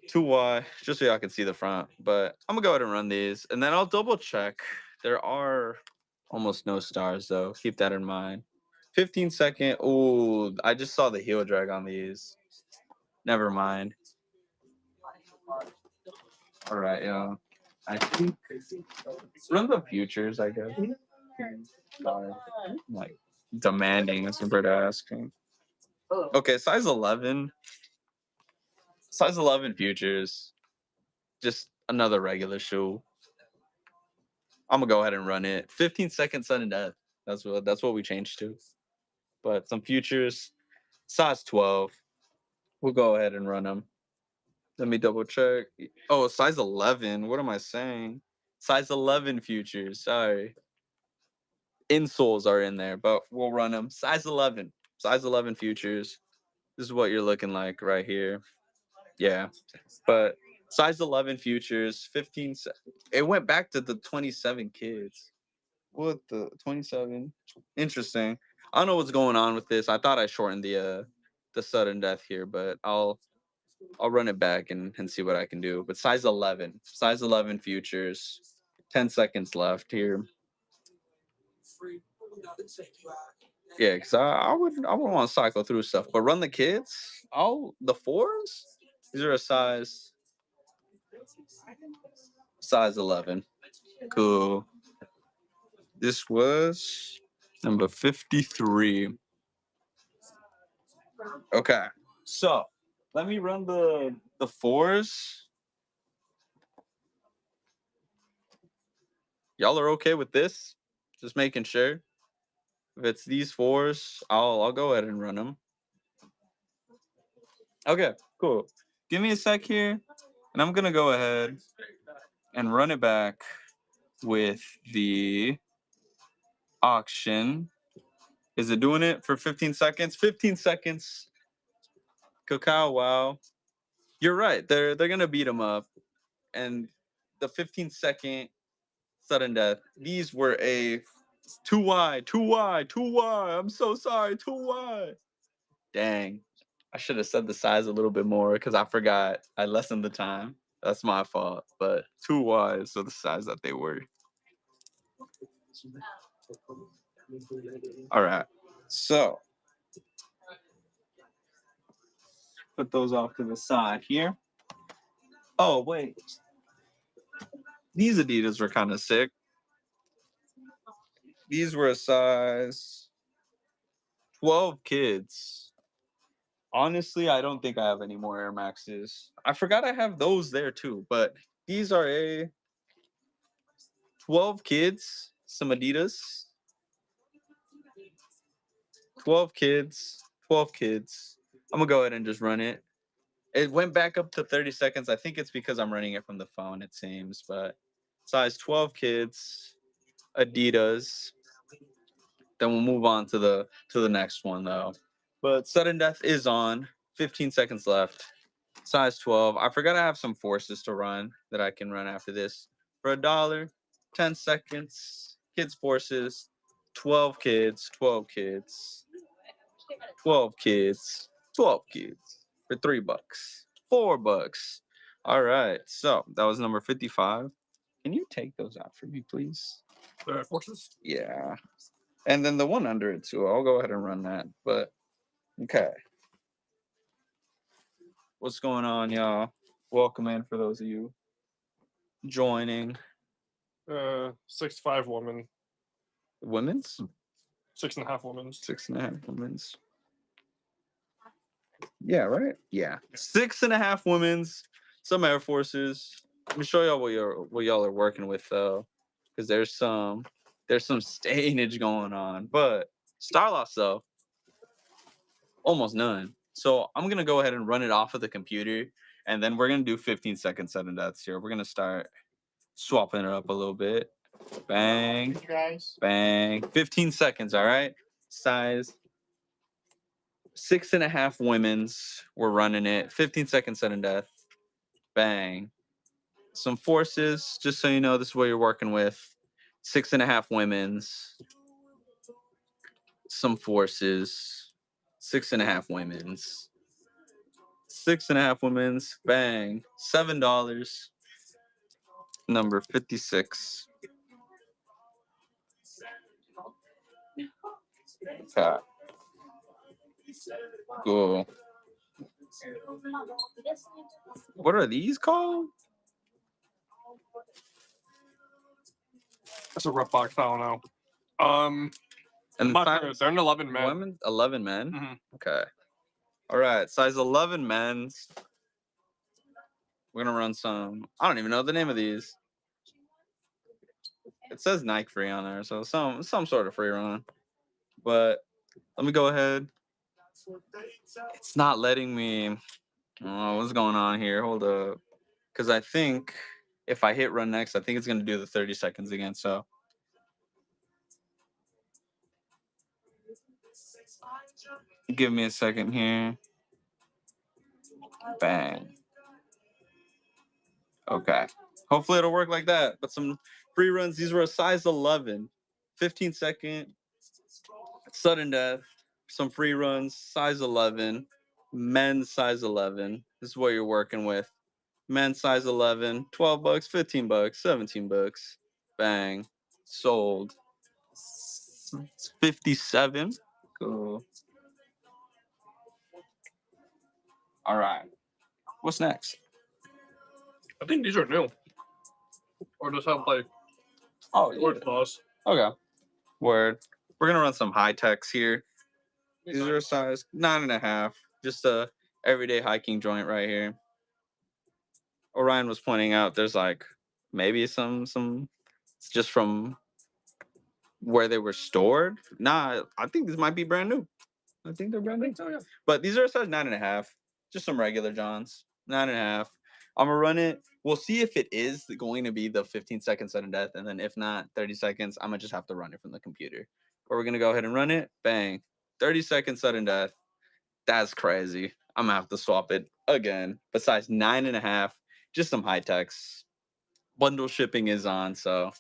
2Y, just so y'all can see the front. But I'm gonna go ahead and run these, and then I'll double check. There are almost no stars though. Keep that in mind. 15 second. Oh, I just saw the heel drag on these. Never mind. All right, yo. I think run the futures, I guess. Sorry. I'm like demanding as compared to asking. Okay, size 11. Size 11 futures. Just another regular shoe. I'm gonna go ahead and run it. 15 second sudden death. That's what we changed to. But some futures, size 12. We'll go ahead and run them. Let me double check. Oh, size 11. What am I saying? Size 11 futures. Sorry. Insoles are in there, but we'll run them. Size 11. Size 11 futures. This is what you're looking like right here. Yeah. But size 11 futures, 15. It went back to the 27 kids. What the 27? Interesting. I don't know what's going on with this. I thought I shortened the sudden death here, but I'll run it back and see what I can do. But size 11. Size 11 futures. 10 seconds left here. Yeah, because I would want to cycle through stuff, but run the kids. The fours. These are a size 11. Cool. This was number 53. Okay, so let me run the fours. Y'all are okay with this? Just making sure. If it's these fours, I'll go ahead and run them. Okay, cool. Give me a sec here, and I'm gonna go ahead and run it back with the auction. Is it doing it for 15 seconds? 15 seconds. Cacao, wow. You're right. They're gonna beat them up. And the 15 second sudden death, these were a 2Y, 2Y, 2Y. I'm so sorry, 2Y. Dang. I should have said the size a little bit more because I forgot. I lessened the time. That's my fault. But 2Ys are the size that they were. All right. So put those off to the side here. Oh, wait. These Adidas were kind of sick. These were a size 12 kids. Honestly, I don't think I have any more Air Maxes. I forgot I have those there too, but these are a 12 kids, some Adidas. 12 kids. 12 kids. I'm gonna go ahead and just run it. It went back up to 30 seconds. I think it's because I'm running it from the phone, it seems. But size 12 kids, Adidas. Then we'll move on to the next one though. But sudden death is on. 15 seconds left. Size 12. I forgot I have some forces to run that I can run after this. For $1, 10 seconds. Kids forces. 12 kids. 12 kids. 12 kids. 12 kids. For $3. $4. All right. So that was number 55. Can you take those out for me, please? Forces. Yeah. And then the one under it too. I'll go ahead and run that. But okay. What's going on, y'all? Welcome in for those of you joining. 6'5" woman. Women's? 6.5 women's. 6.5 women's. Yeah, right? Yeah. 6.5 women's, some Air Forces. Let me show y'all what y'all are working with though. Because there's some stainage going on. But star loss though, almost none. So I'm gonna go ahead and run it off of the computer, and then we're gonna do 15-second sudden deaths here. We're gonna start swapping it up a little bit. Bang, bang. 15 seconds, all right? Size 6.5 women's. We're running it. 15-second sudden death. Bang. Some forces, just so you know, this is what you're working with. 6.5 women's. Some forces. 6.5 women's. 6.5 women's. Bang. $7. Number 56. Okay. Cool. What are these called? That's a rough box. I don't know. And they're an 11 men. Women, 11 men. Mm-hmm. Okay. All right. Size 11 men's. We're gonna run some. I don't even know the name of these. It says Nike free on there, so some sort of free run. But let me go ahead. It's not letting me. Oh, what's going on here? Hold up. Because I think if I hit run next, I think it's gonna do the 30 seconds again. So. Give me a second here. Bang. Okay. Hopefully it'll work like that. But some free runs. These were a size 11. 15-second. Sudden death. Some free runs. Size 11. Men's size 11. This is what you're working with. Men's size 11. $12. $15. $17. Bang. Sold. It's 57. Cool. All right. What's next? I think these are new. Or just have like word clause. Okay. Word. We're gonna run some high techs here. These are a size 9.5. Just a everyday hiking joint right here. Orion was pointing out there's like maybe some it's just from where they were stored. Nah, I think these might be brand new. I think they're brand new. So, yeah. But these are a size 9.5. Just some regular Johns. 9.5. I'm gonna run it. We'll see if it is going to be the 15-second sudden death, and then if not, 30 seconds. I'm gonna just have to run it from the computer. But we're gonna go ahead and run it. Bang. 30-second sudden death. That's crazy. I'm gonna have to swap it again. But size 9.5. Just some high techs. Bundle shipping is on, so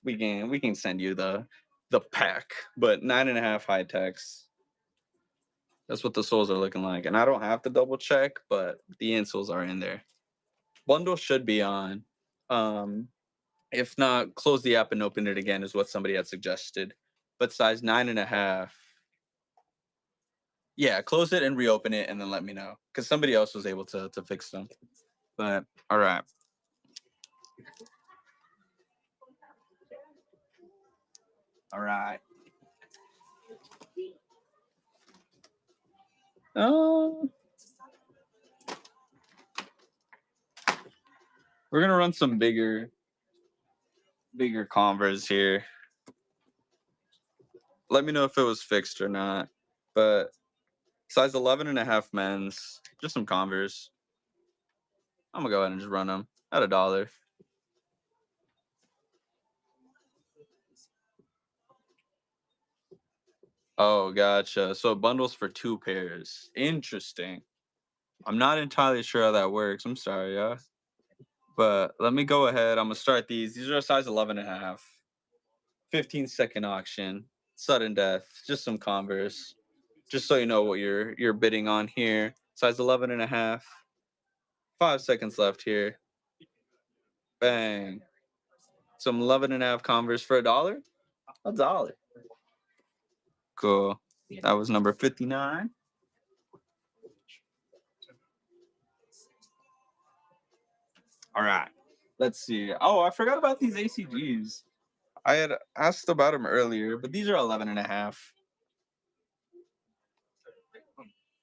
we can send you the pack. But 9.5 high techs. That's what the soles are looking like. And I don't have to double check, but the insoles are in there. Bundle should be on. If not, close the app and open it again is what somebody had suggested. But size 9.5. Yeah, close it and reopen it and then let me know. Because somebody else was able to fix them. But all right. All right. We're gonna run some bigger Converse here. Let me know if it was fixed or not. But size 11.5 men's, just some Converse. I'm gonna go ahead and just run them at $1. Oh, gotcha. So bundles for 2 pairs. Interesting. I'm not entirely sure how that works. I'm sorry, yeah. But let me go ahead. I'm gonna start these. These are a size 11.5. 15-second auction. Sudden death. Just some Converse. Just so you know what you're bidding on here. Size 11.5. 5 seconds left here. Bang. Some 11.5 Converse for $1. $1. Cool. That was number 59. All right. Let's see. Oh, I forgot about these ACGs. I had asked about them earlier, but these are 11.5.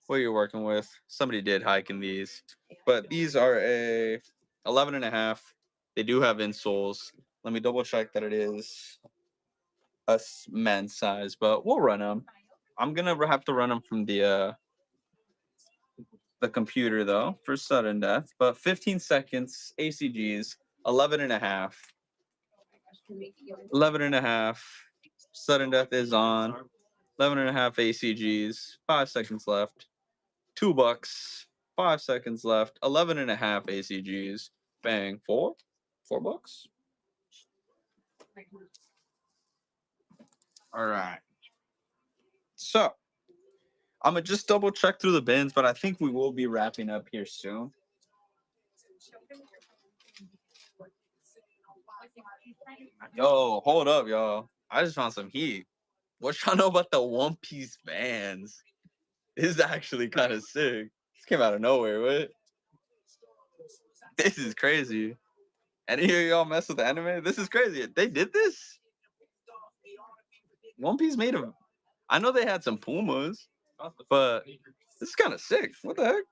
What you're working with. Somebody did hike in these, but these are a 11.5. They do have insoles. Let me double check that it is a men's size, but we'll run them. I'm gonna have to run them from the computer though for sudden death. But 15 seconds ACGs 11.5. 11.5. Sudden death is on. 11.5 ACGs. 5 seconds left. $2. 5 seconds left. 11.5 ACGs. Bang. $4 bucks. All right. So I'm gonna just double check through the bins, but I think we will be wrapping up here soon. Yo, hold up, y'all. I just found some heat. What y'all know about the One Piece Vans? This is actually kind of sick. This came out of nowhere. What? This is crazy. Any of y'all mess with anime? This is crazy. They did this? One Piece made them. I know they had some Pumas, but this is kind of sick. What the heck?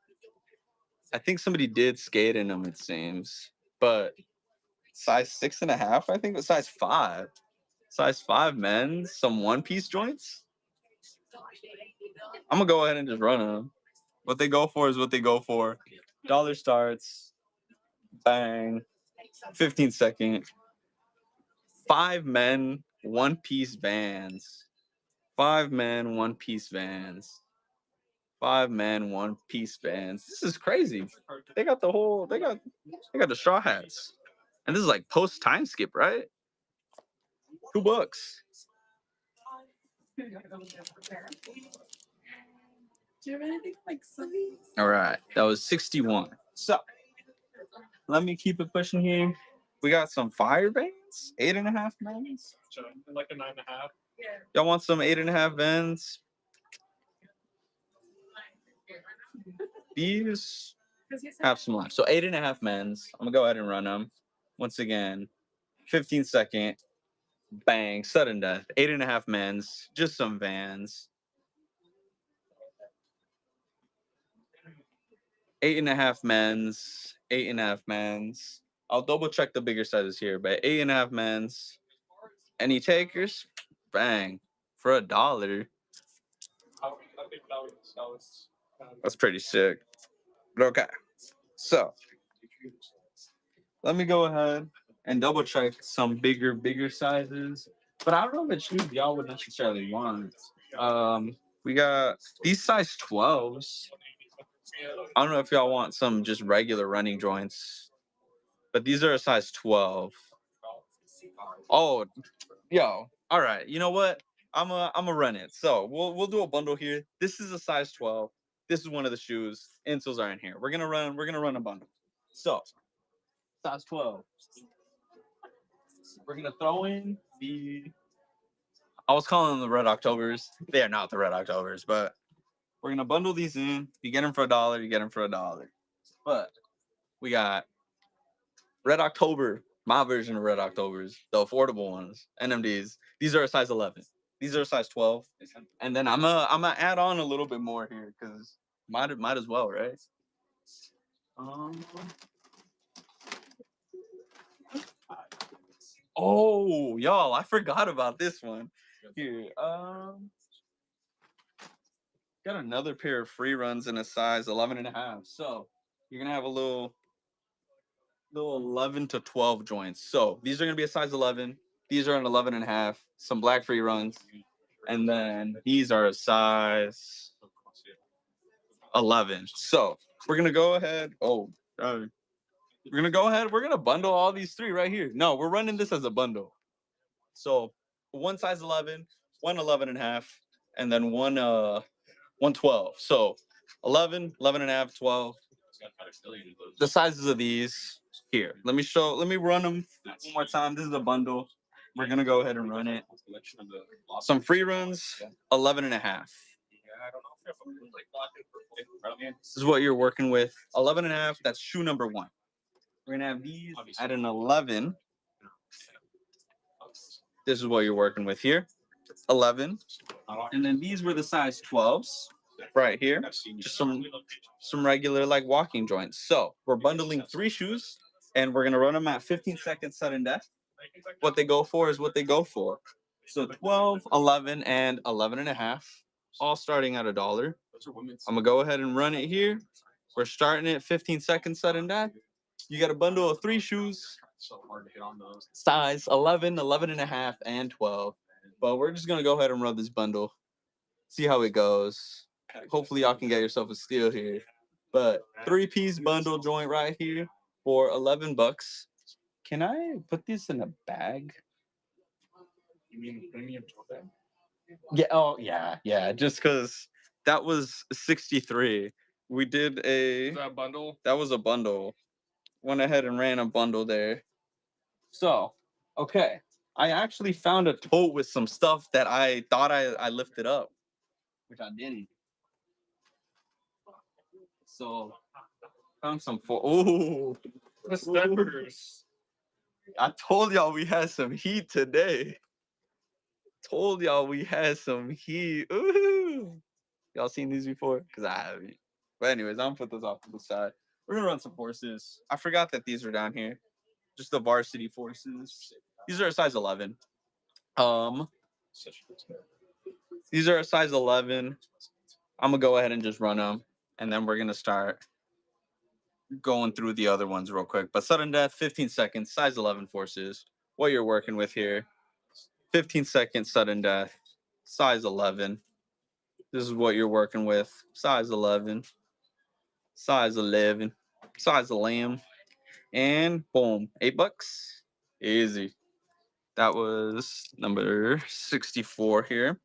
I think somebody did skate in them, it seems. But size 6.5, I think, but size 5. Size 5 men's, some One Piece joints. I'm gonna go ahead and just run them. What they go for is what they go for. Dollar starts. Bang. 15-second. 5 men, One Piece Vans. 5 men, One Piece Vans. 5 men, One Piece Vans. This is crazy. They got the straw hats. And this is like post time skip, right? $2. Do you have anything like All right, that was 61. So let me keep it pushing here. We got some fire bands, 8.5 bands. Like a 9.5. Y'all want some 8.5 bands? These have some left. So 8.5 men's. I'm gonna go ahead and run them. Once again, 15-second. Bang, sudden death. 8.5 men's. Just some Vans. 8.5 men's. 8.5 men's. I'll double check the bigger sizes here, but 8.5 men's. Any takers? Bang. For $1. I think that was That's pretty sick. But okay. So let me go ahead and double check some bigger sizes. But I don't know if it's shoes y'all would necessarily want. We got these size 12s. I don't know if y'all want some just regular running joints, but these are a size 12. Oh, yo, all right. You know what? I'm a run it. So we'll do a bundle here. This is a size 12. This is one of the shoes. Insoles are in here. We're gonna run a bundle. So size 12. We're gonna throw in the. I was calling them the Red Octobers. They are not the Red Octobers, but we're gonna bundle these in. You get them for $1. You get them for $1. But we got Red October, my version of Red Octobers, the affordable ones, NMDs. These are a size 11. These are a size 12. And then I'm gonna add on a little bit more here because might as well, right? Oh, y'all, I forgot about this one. Here, got another pair of free runs in a size 11 and a half. So you're gonna have a little 11 to 12 joints. So these are gonna be a size 11. These are an 11 and a half. Some black free runs, and then these are a size 11. So we're gonna go ahead. We're gonna go ahead. We're gonna bundle all these three right here. No, we're running this as a bundle. So one size 11, one 11 and a half, and then one 12. So 11, 11 and a half, 12. The sizes of these here. Let me run them one more time. This is a bundle. We're gonna go ahead and run it. Some free runs, 11 and a half. This is what you're working with. 11 and a half, that's shoe number one. We're gonna have these at an 11. This is what you're working with here. 11. And then these were the size 12s right here. Just some regular like walking joints. So we're bundling three shoes and we're gonna run them at 15 seconds sudden death. What they go for is what they go for. So 12, 11, and 11 and a half, all starting at $1. I'm gonna go ahead and run it here. We're starting it 15 seconds sudden death. You got a bundle of three shoes, size 11, 11 and a half, and 12. But we're just gonna go ahead and run this bundle, see how it goes. Hopefully y'all can get yourself a steal here. But 3-piece bundle joint right here for $11. Can I put this in a bag? You mean premium bag? Yeah. Oh, yeah. Just because that was 63. We did Is that a bundle? That was a bundle. Went ahead and ran a bundle there. So, okay. I actually found a tote with some stuff that I thought I lifted up, which I didn't. So, found some ooh. The steppers. I told y'all we had some heat today. Told y'all we had some heat. Ooh. Y'all seen these before? Because I haven't. But anyways, I'm gonna put those off to the side. We're gonna run some forces. I forgot that these are down here. Just the varsity forces. These are a size 11. These are a size 11. I'm gonna go ahead and just run them, and then we're gonna start going through the other ones real quick. But sudden death, 15 seconds, size 11 forces. What you're working with here, 15 seconds sudden death, size 11. This is what you're working with, size 11, size 11, size of lamb, and boom, $8. Easy. That was number 64 here.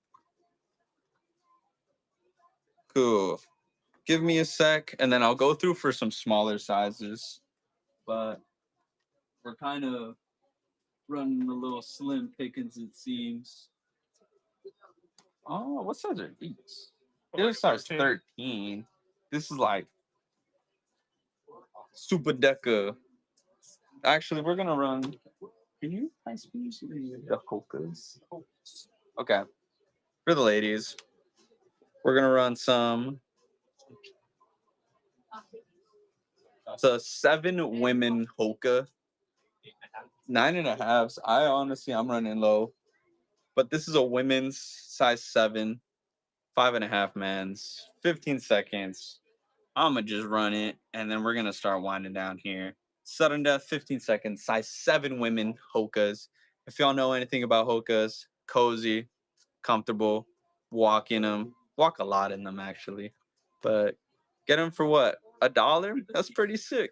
Cool. Give me a sec, and then I'll go through for some smaller sizes. But we're kind of running a little slim pickings, it seems. Oh, what size are these? They're size 13. This is like Super Deca. Actually, we're gonna run. Can you high speed the Hokas? Okay. For the ladies, we're gonna run some. It's a 7 women Hoka. 9 and a halves. I'm running low. But this is a women's size 7, 5.5 men's, 15 seconds. I'm gonna just run it, and then we're gonna start winding down here. Sudden death, 15 seconds, size 7 women Hokas. If y'all know anything about Hokas, cozy, comfortable, walk in them. Walk a lot in them, actually. But get them for what? $1? That's pretty sick.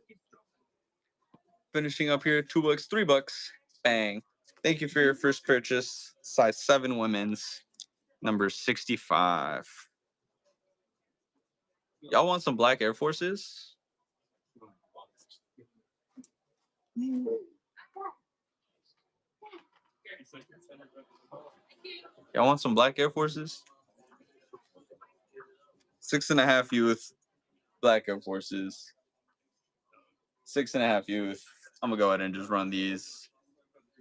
Finishing up here, $2, $3. Bang. Thank you for your first purchase. Size 7 women's, number 65. Y'all want some black Air Forces? Y'all want some black Air Forces? 6.5 youth, black Air Forces. 6.5 youth. I'm gonna go ahead and just run these.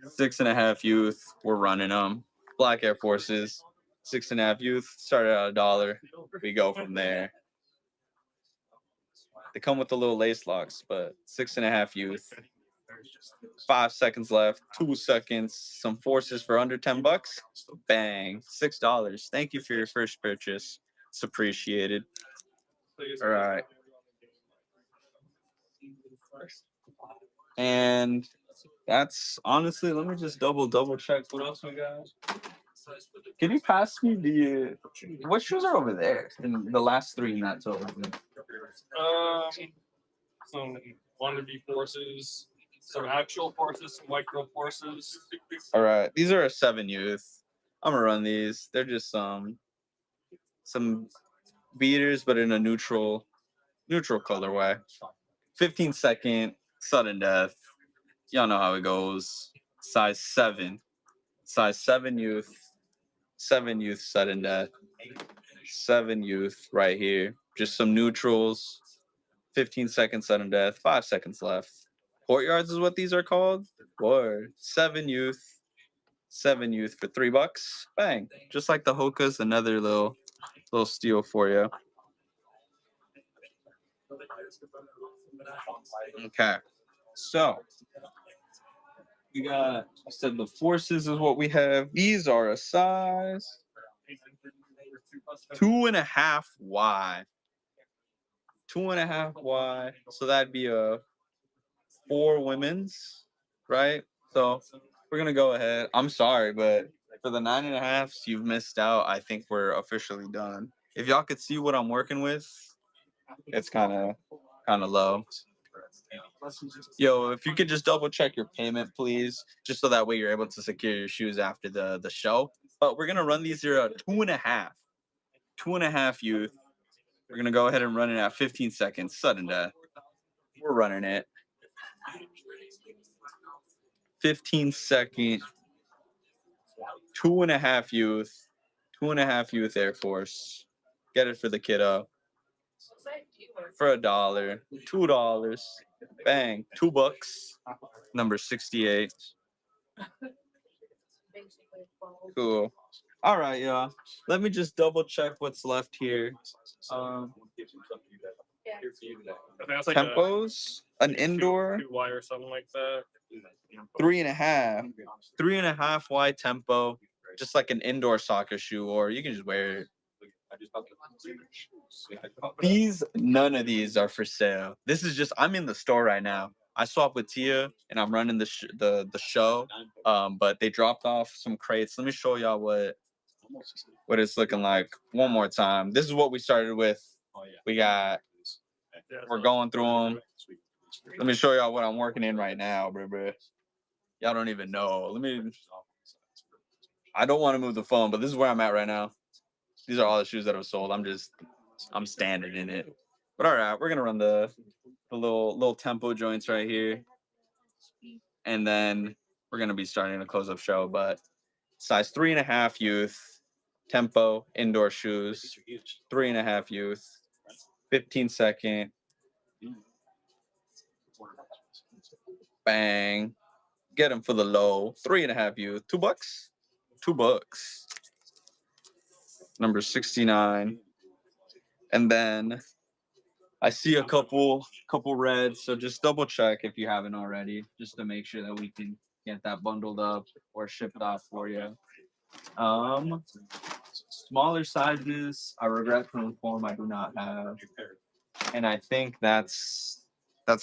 6.5 youth, we're running them. Black Air Forces, 6.5 youth, started at $1. We go from there. They come with the little lace locks, but 6.5 youth. 5 seconds left. 2 seconds. Some forces for under $10. Bang. $6. Thank you for your first purchase. It's appreciated. All right. And that's honestly, let me just double check what else we got. Can you pass me the what shoes are over there? In the last 3 in that total. Some wannabe forces, some actual forces, some micro forces. All right, these are a 7 youth. I'm gonna run these. They're just some beaters, but in a neutral colorway. 15-second sudden death. Y'all know how it goes. Size 7 youth. 7 youth sudden death. 7 youth right here. Just some neutrals. 15-second sudden death. 5 seconds left. Courtyards is what these are called. Or 7 youth. 7 youth for $3. Bang. Just like the Hoka's, another little steal for you. Okay. So we got, I said the forces is what we have. These are a size 2.5 Y. 2.5 Y. So that'd be a 4 women's, right? So we're gonna go ahead. I'm sorry, but for the 9.5s, you've missed out. I think we're officially done. If y'all could see what I'm working with, it's kind of low. Yo, if you could just double check your payment, please, just so that way you're able to secure your shoes after the show. But we're gonna run these here at 2.5 youth. We're gonna go ahead and run it at 15 seconds, sudden death. We're running it. 15-second, 2.5 youth, 2.5 youth Air Force. Get it for the kiddo. For $1, $2. Bang, $2. Number 68. Cool. All right, y'all. Let me just double check what's left here. I think that's like Tempos, an indoor, 2Y or something like that. 3.5, 3.5 Y tempo, just like an indoor soccer shoe, or you can just wear it. None of these are for sale. This is just, I'm in the store right now. I swapped with Tia and I'm running the show. But they dropped off some crates. Let me show y'all what it's looking like one more time. This is what we started with. We're going through them. Let me show y'all what I'm working in right now, bro. Y'all don't even know. I don't want to move the phone, but this is where I'm at right now. These are all the shoes that are sold. I'm standing in it. But all right, we're gonna run the little tempo joints right here, and then we're gonna be starting a close-up show. But size 3.5 youth, tempo indoor shoes, 3.5 youth, 15-second. Bang. Get them for the low. 3.5 youth. $2. $2. Number 69. And then I see a couple reds, so just double check if you haven't already, just to make sure that we can get that bundled up or shipped off for you. Smaller sizes, I regret to inform I do not have. And I think that's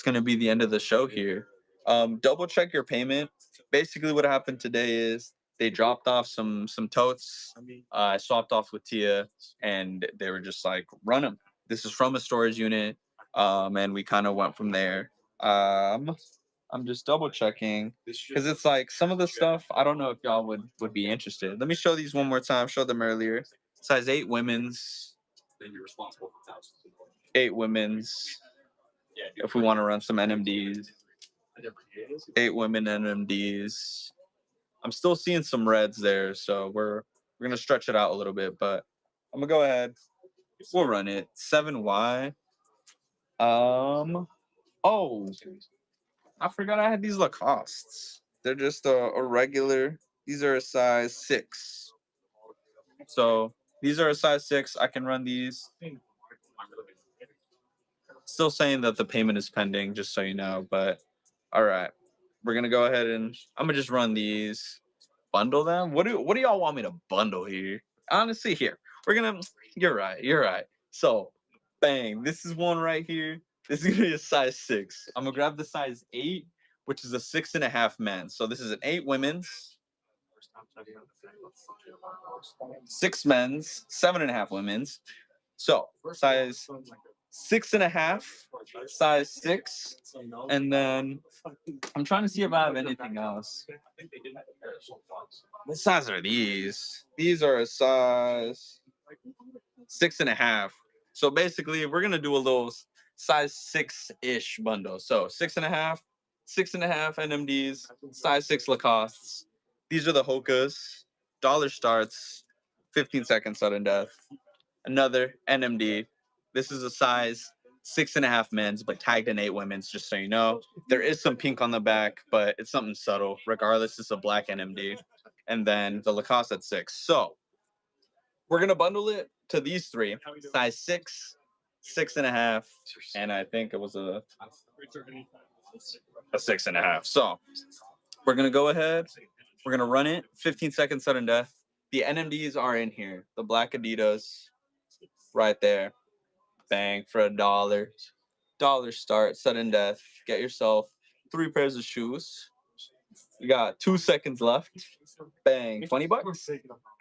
gonna be the end of the show here. Double check your payment. Basically what happened today is they dropped off some totes. I swapped off with Tia and they were just like, run them. This is from a storage unit. And we kind of went from there. I'm just double checking because it's like some of the stuff, I don't know if y'all would be interested. Let me show these one more time. Showed them earlier. Size 8 women's. 8 women's. If we want to run some NMDs. 8 women NMDs. I'm still seeing some reds there, so we're gonna stretch it out a little bit, but I'm gonna go ahead. We'll run it. 7Y. Oh, I forgot I had these Lacoste. They're just a regular. These are a size 6. So these are a size 6. I can run these. Still saying that the payment is pending, just so you know, but all right. we're gonna go ahead and I'm gonna just run these, bundle them. What do y'all want me to bundle here? Honestly, here we're gonna. You're right. You're right. So, bang. This is one right here. This is gonna be a size 6. I'm gonna grab the size 8, which is a 6.5 men. So this is an 8 women's, 6 men's, 7.5 women's. So size 6.5, size 6, and then I'm trying to see if I have anything else. What size are these? These are a size 6.5. So basically, we're gonna do a little size 6-ish bundle. So 6.5, 6.5 NMDs, size 6 Lacoste. These are the Hokas. Dollar starts, 15 seconds sudden death. Another NMD. This is a size 6.5 men's, but tagged in 8 women's, just so you know. There is some pink on the back, but it's something subtle. Regardless, it's a black NMD. And then the Lacoste at 6. So we're gonna bundle it to these 3. Size 6, 6.5, and I think it was a 6.5. So we're gonna go ahead. We're gonna run it. 15 seconds sudden death. The NMDs are in here. The black Adidas, right there. Bang for $1. Dollar start, sudden death. Get yourself 3 pairs of shoes. You got 2 seconds left. Bang, 20 bucks.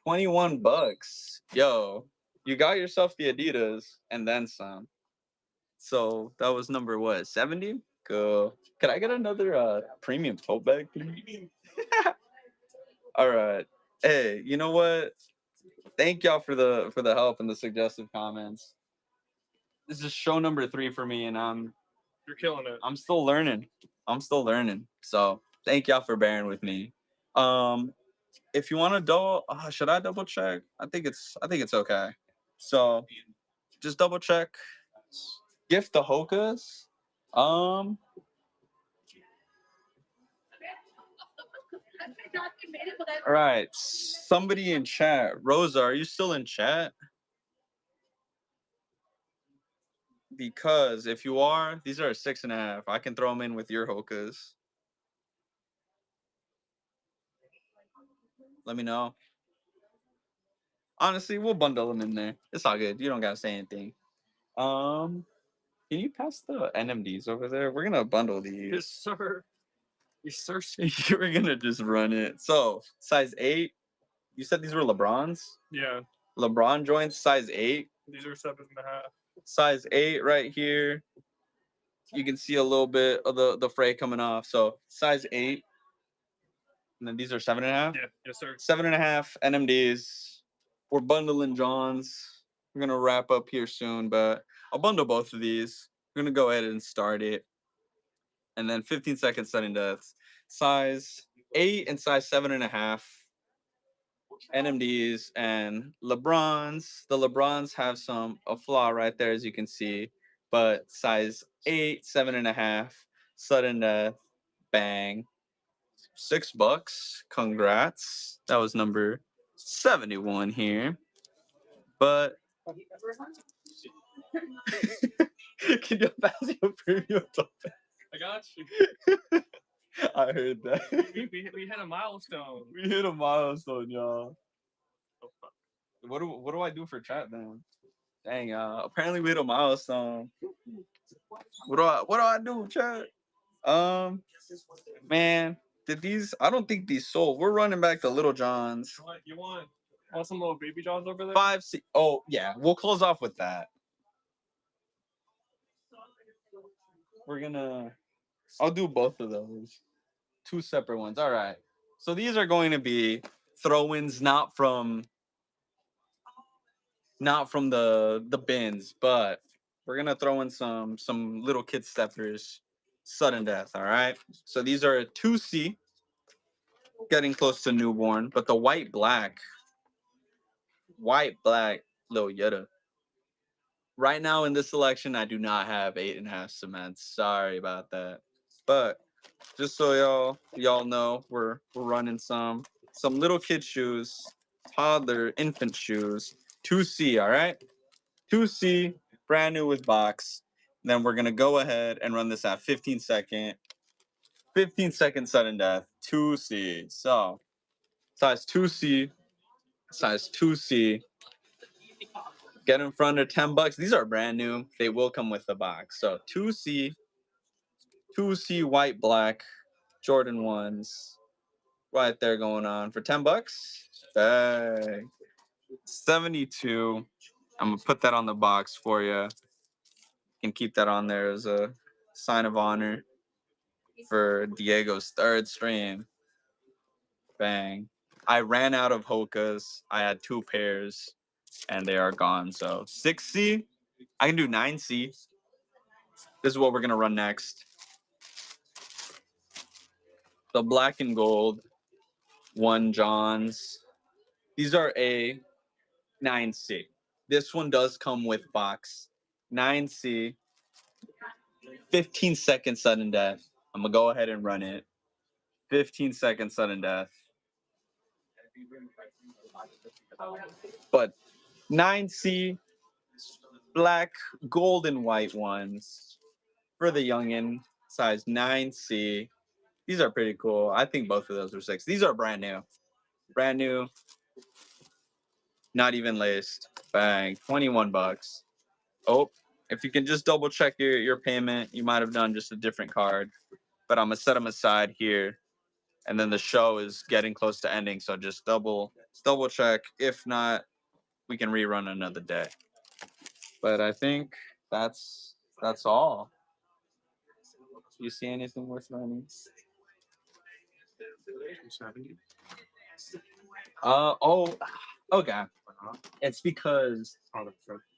21 bucks. Yo, you got yourself the Adidas and then some. So that was number what, 70? Go. Could I get another premium tote bag, please? All right. Hey, you know what? Thank y'all for the help and the suggestive comments. This is show number 3 for me, and You're killing it. I'm still learning. So thank y'all for bearing with me. If you want to double, should I double check? I think it's okay. So just double check. Gift the Hokas. All right. Somebody in chat. Rosa, are you still in chat? Because if you are, these are a 6.5. I can throw them in with your Hokas. Let me know. Honestly, we'll bundle them in there. It's all good. You don't gotta say anything. Can you pass the NMDs over there? We're gonna bundle these. Yes, sir. Yes, sir. We're gonna just run it. So size 8. You said these were LeBrons? Yeah. LeBron joints, size 8. These are 7.5. Size 8 right here. You can see a little bit of the fray coming off. So size 8. And then these are 7.5? Yeah, yes, sir. 7.5 NMDs. We're bundling Johns. We're gonna wrap up here soon, but I'll bundle both of these. We're gonna go ahead and start it. And then 15 seconds sudden deaths. Size 8 and size 7.5. NMDs and LeBrons. The LeBrons have a flaw right there, as you can see. But size 8, 7.5, sudden death, bang. $6. Congrats. That was number 71 here. But can you pass your premium topic? I got you. I heard that. We hit a milestone. We hit a milestone, y'all. What do I do for chat then? Dang, apparently we hit a milestone. What do I do, chat? Man, I don't think these sold. We're running back to Little John's. You want some little baby Johns over there? 5C. Oh, yeah, we'll close off with that. I'll do both of those. 2 separate ones. All right. So these are going to be throw-ins, not from the bins, but we're gonna throw in some little kid steppers, sudden death. All right. So these are a 2C, getting close to newborn, but the white black Lil Yoda. Right now in this selection, I do not have 8.5 cements. Sorry about that. But just so y'all know, we're running some little kid shoes, toddler, infant shoes, 2C, all right? 2C, brand new with box. Then we're gonna go ahead and run this at 15 second. 15-second sudden death, 2C. So, size 2C, size 2C. Get in front of $10. These are brand new. They will come with the box. So 2C, 2C white black, Jordan 1s. Right there going on for $10. Dang. 72. I'm gonna put that on the box for you. You can keep that on there as a sign of honor for Diego's third stream. Bang. I ran out of Hokas. I had 2 pairs and they are gone. So 6C. I can do 9C. This is what we're gonna run next. The black and gold 1 Johns. These are a 9C. This one does come with box. 9C. 15-second sudden death. I'm gonna go ahead and run it. 15-second sudden death. But 9C, black, gold, and white ones for the youngin, size 9C. These are pretty cool. I think both of those are 6. These are brand new. Brand new. Not even laced. Bang. $21. Oh, if you can just double check your payment, you might have done just a different card. But I'm gonna set them aside here. And then the show is getting close to ending, so just double check. If not, we can rerun another day. But I think that's all. You see anything worth running? 270. Okay. It's because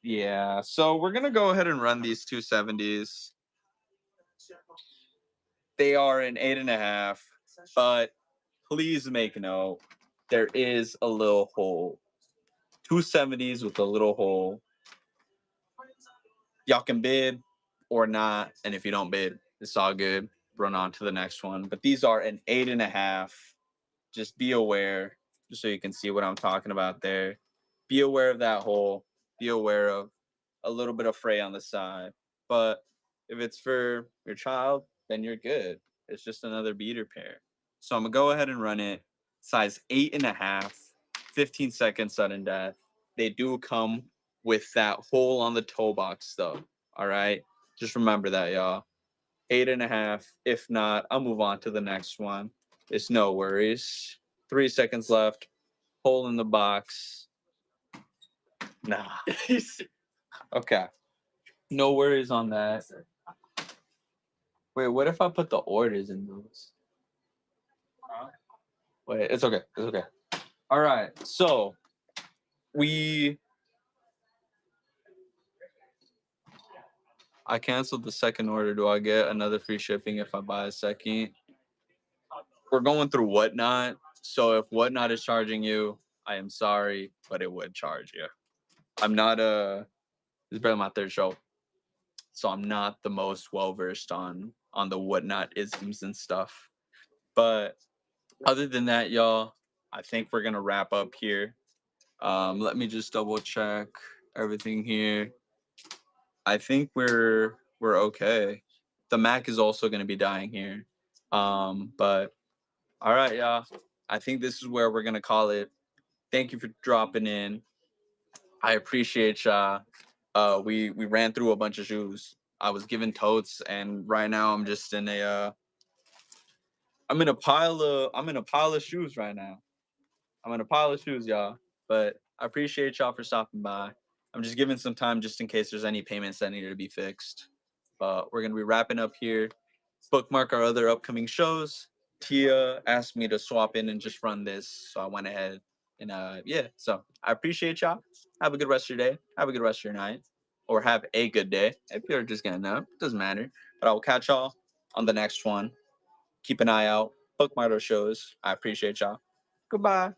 yeah. So we're gonna go ahead and run these 270s. They are an 8.5, but please make note there is a little hole. 270s with a little hole. Y'all can bid or not, and if you don't bid, it's all good. Run on to the next one. But these are an 8.5. Just be aware, just so you can see what I'm talking about there. Be aware of that hole. Be aware of a little bit of fray on the side. But if it's for your child, then you're good. It's just another beater pair. So I'm gonna go ahead and run it. Size 8.5, 15-second sudden death. They do come with that hole on the toe box though. All right. Just remember that, y'all. 8.5. If not, I'll move on to the next one. It's no worries. 3 seconds left. Hole in the box. Nah. Okay. No worries on that. Wait, what if I put the orders in those? Wait, it's okay. It's okay. All right. So I canceled the second order. Do I get another free shipping if I buy a second? We're going through Whatnot. So if Whatnot is charging you, I am sorry, but it would charge you. I'm not this is barely my third show. So I'm not the most well versed on the Whatnot isms and stuff. But other than that, y'all, I think we're gonna wrap up here. Let me just double check everything here. I think we're okay. The Mac is also gonna be dying here. But all right, y'all. I think this is where we're gonna call it. Thank you for dropping in. I appreciate y'all. We ran through a bunch of shoes. I was given totes, and right now I'm just in a I'm in a pile of shoes right now. I'm in a pile of shoes, y'all. But I appreciate y'all for stopping by. I'm just giving some time just in case there's any payments that needed to be fixed. But we're gonna be wrapping up here. Bookmark our other upcoming shows. Tia asked me to swap in and just run this, so I went ahead and yeah. So I appreciate y'all. Have a good rest of your day. Have a good rest of your night, or have a good day if you're just getting up. Doesn't matter. But I will catch y'all on the next one. Keep an eye out. Bookmark our shows. I appreciate y'all. Goodbye.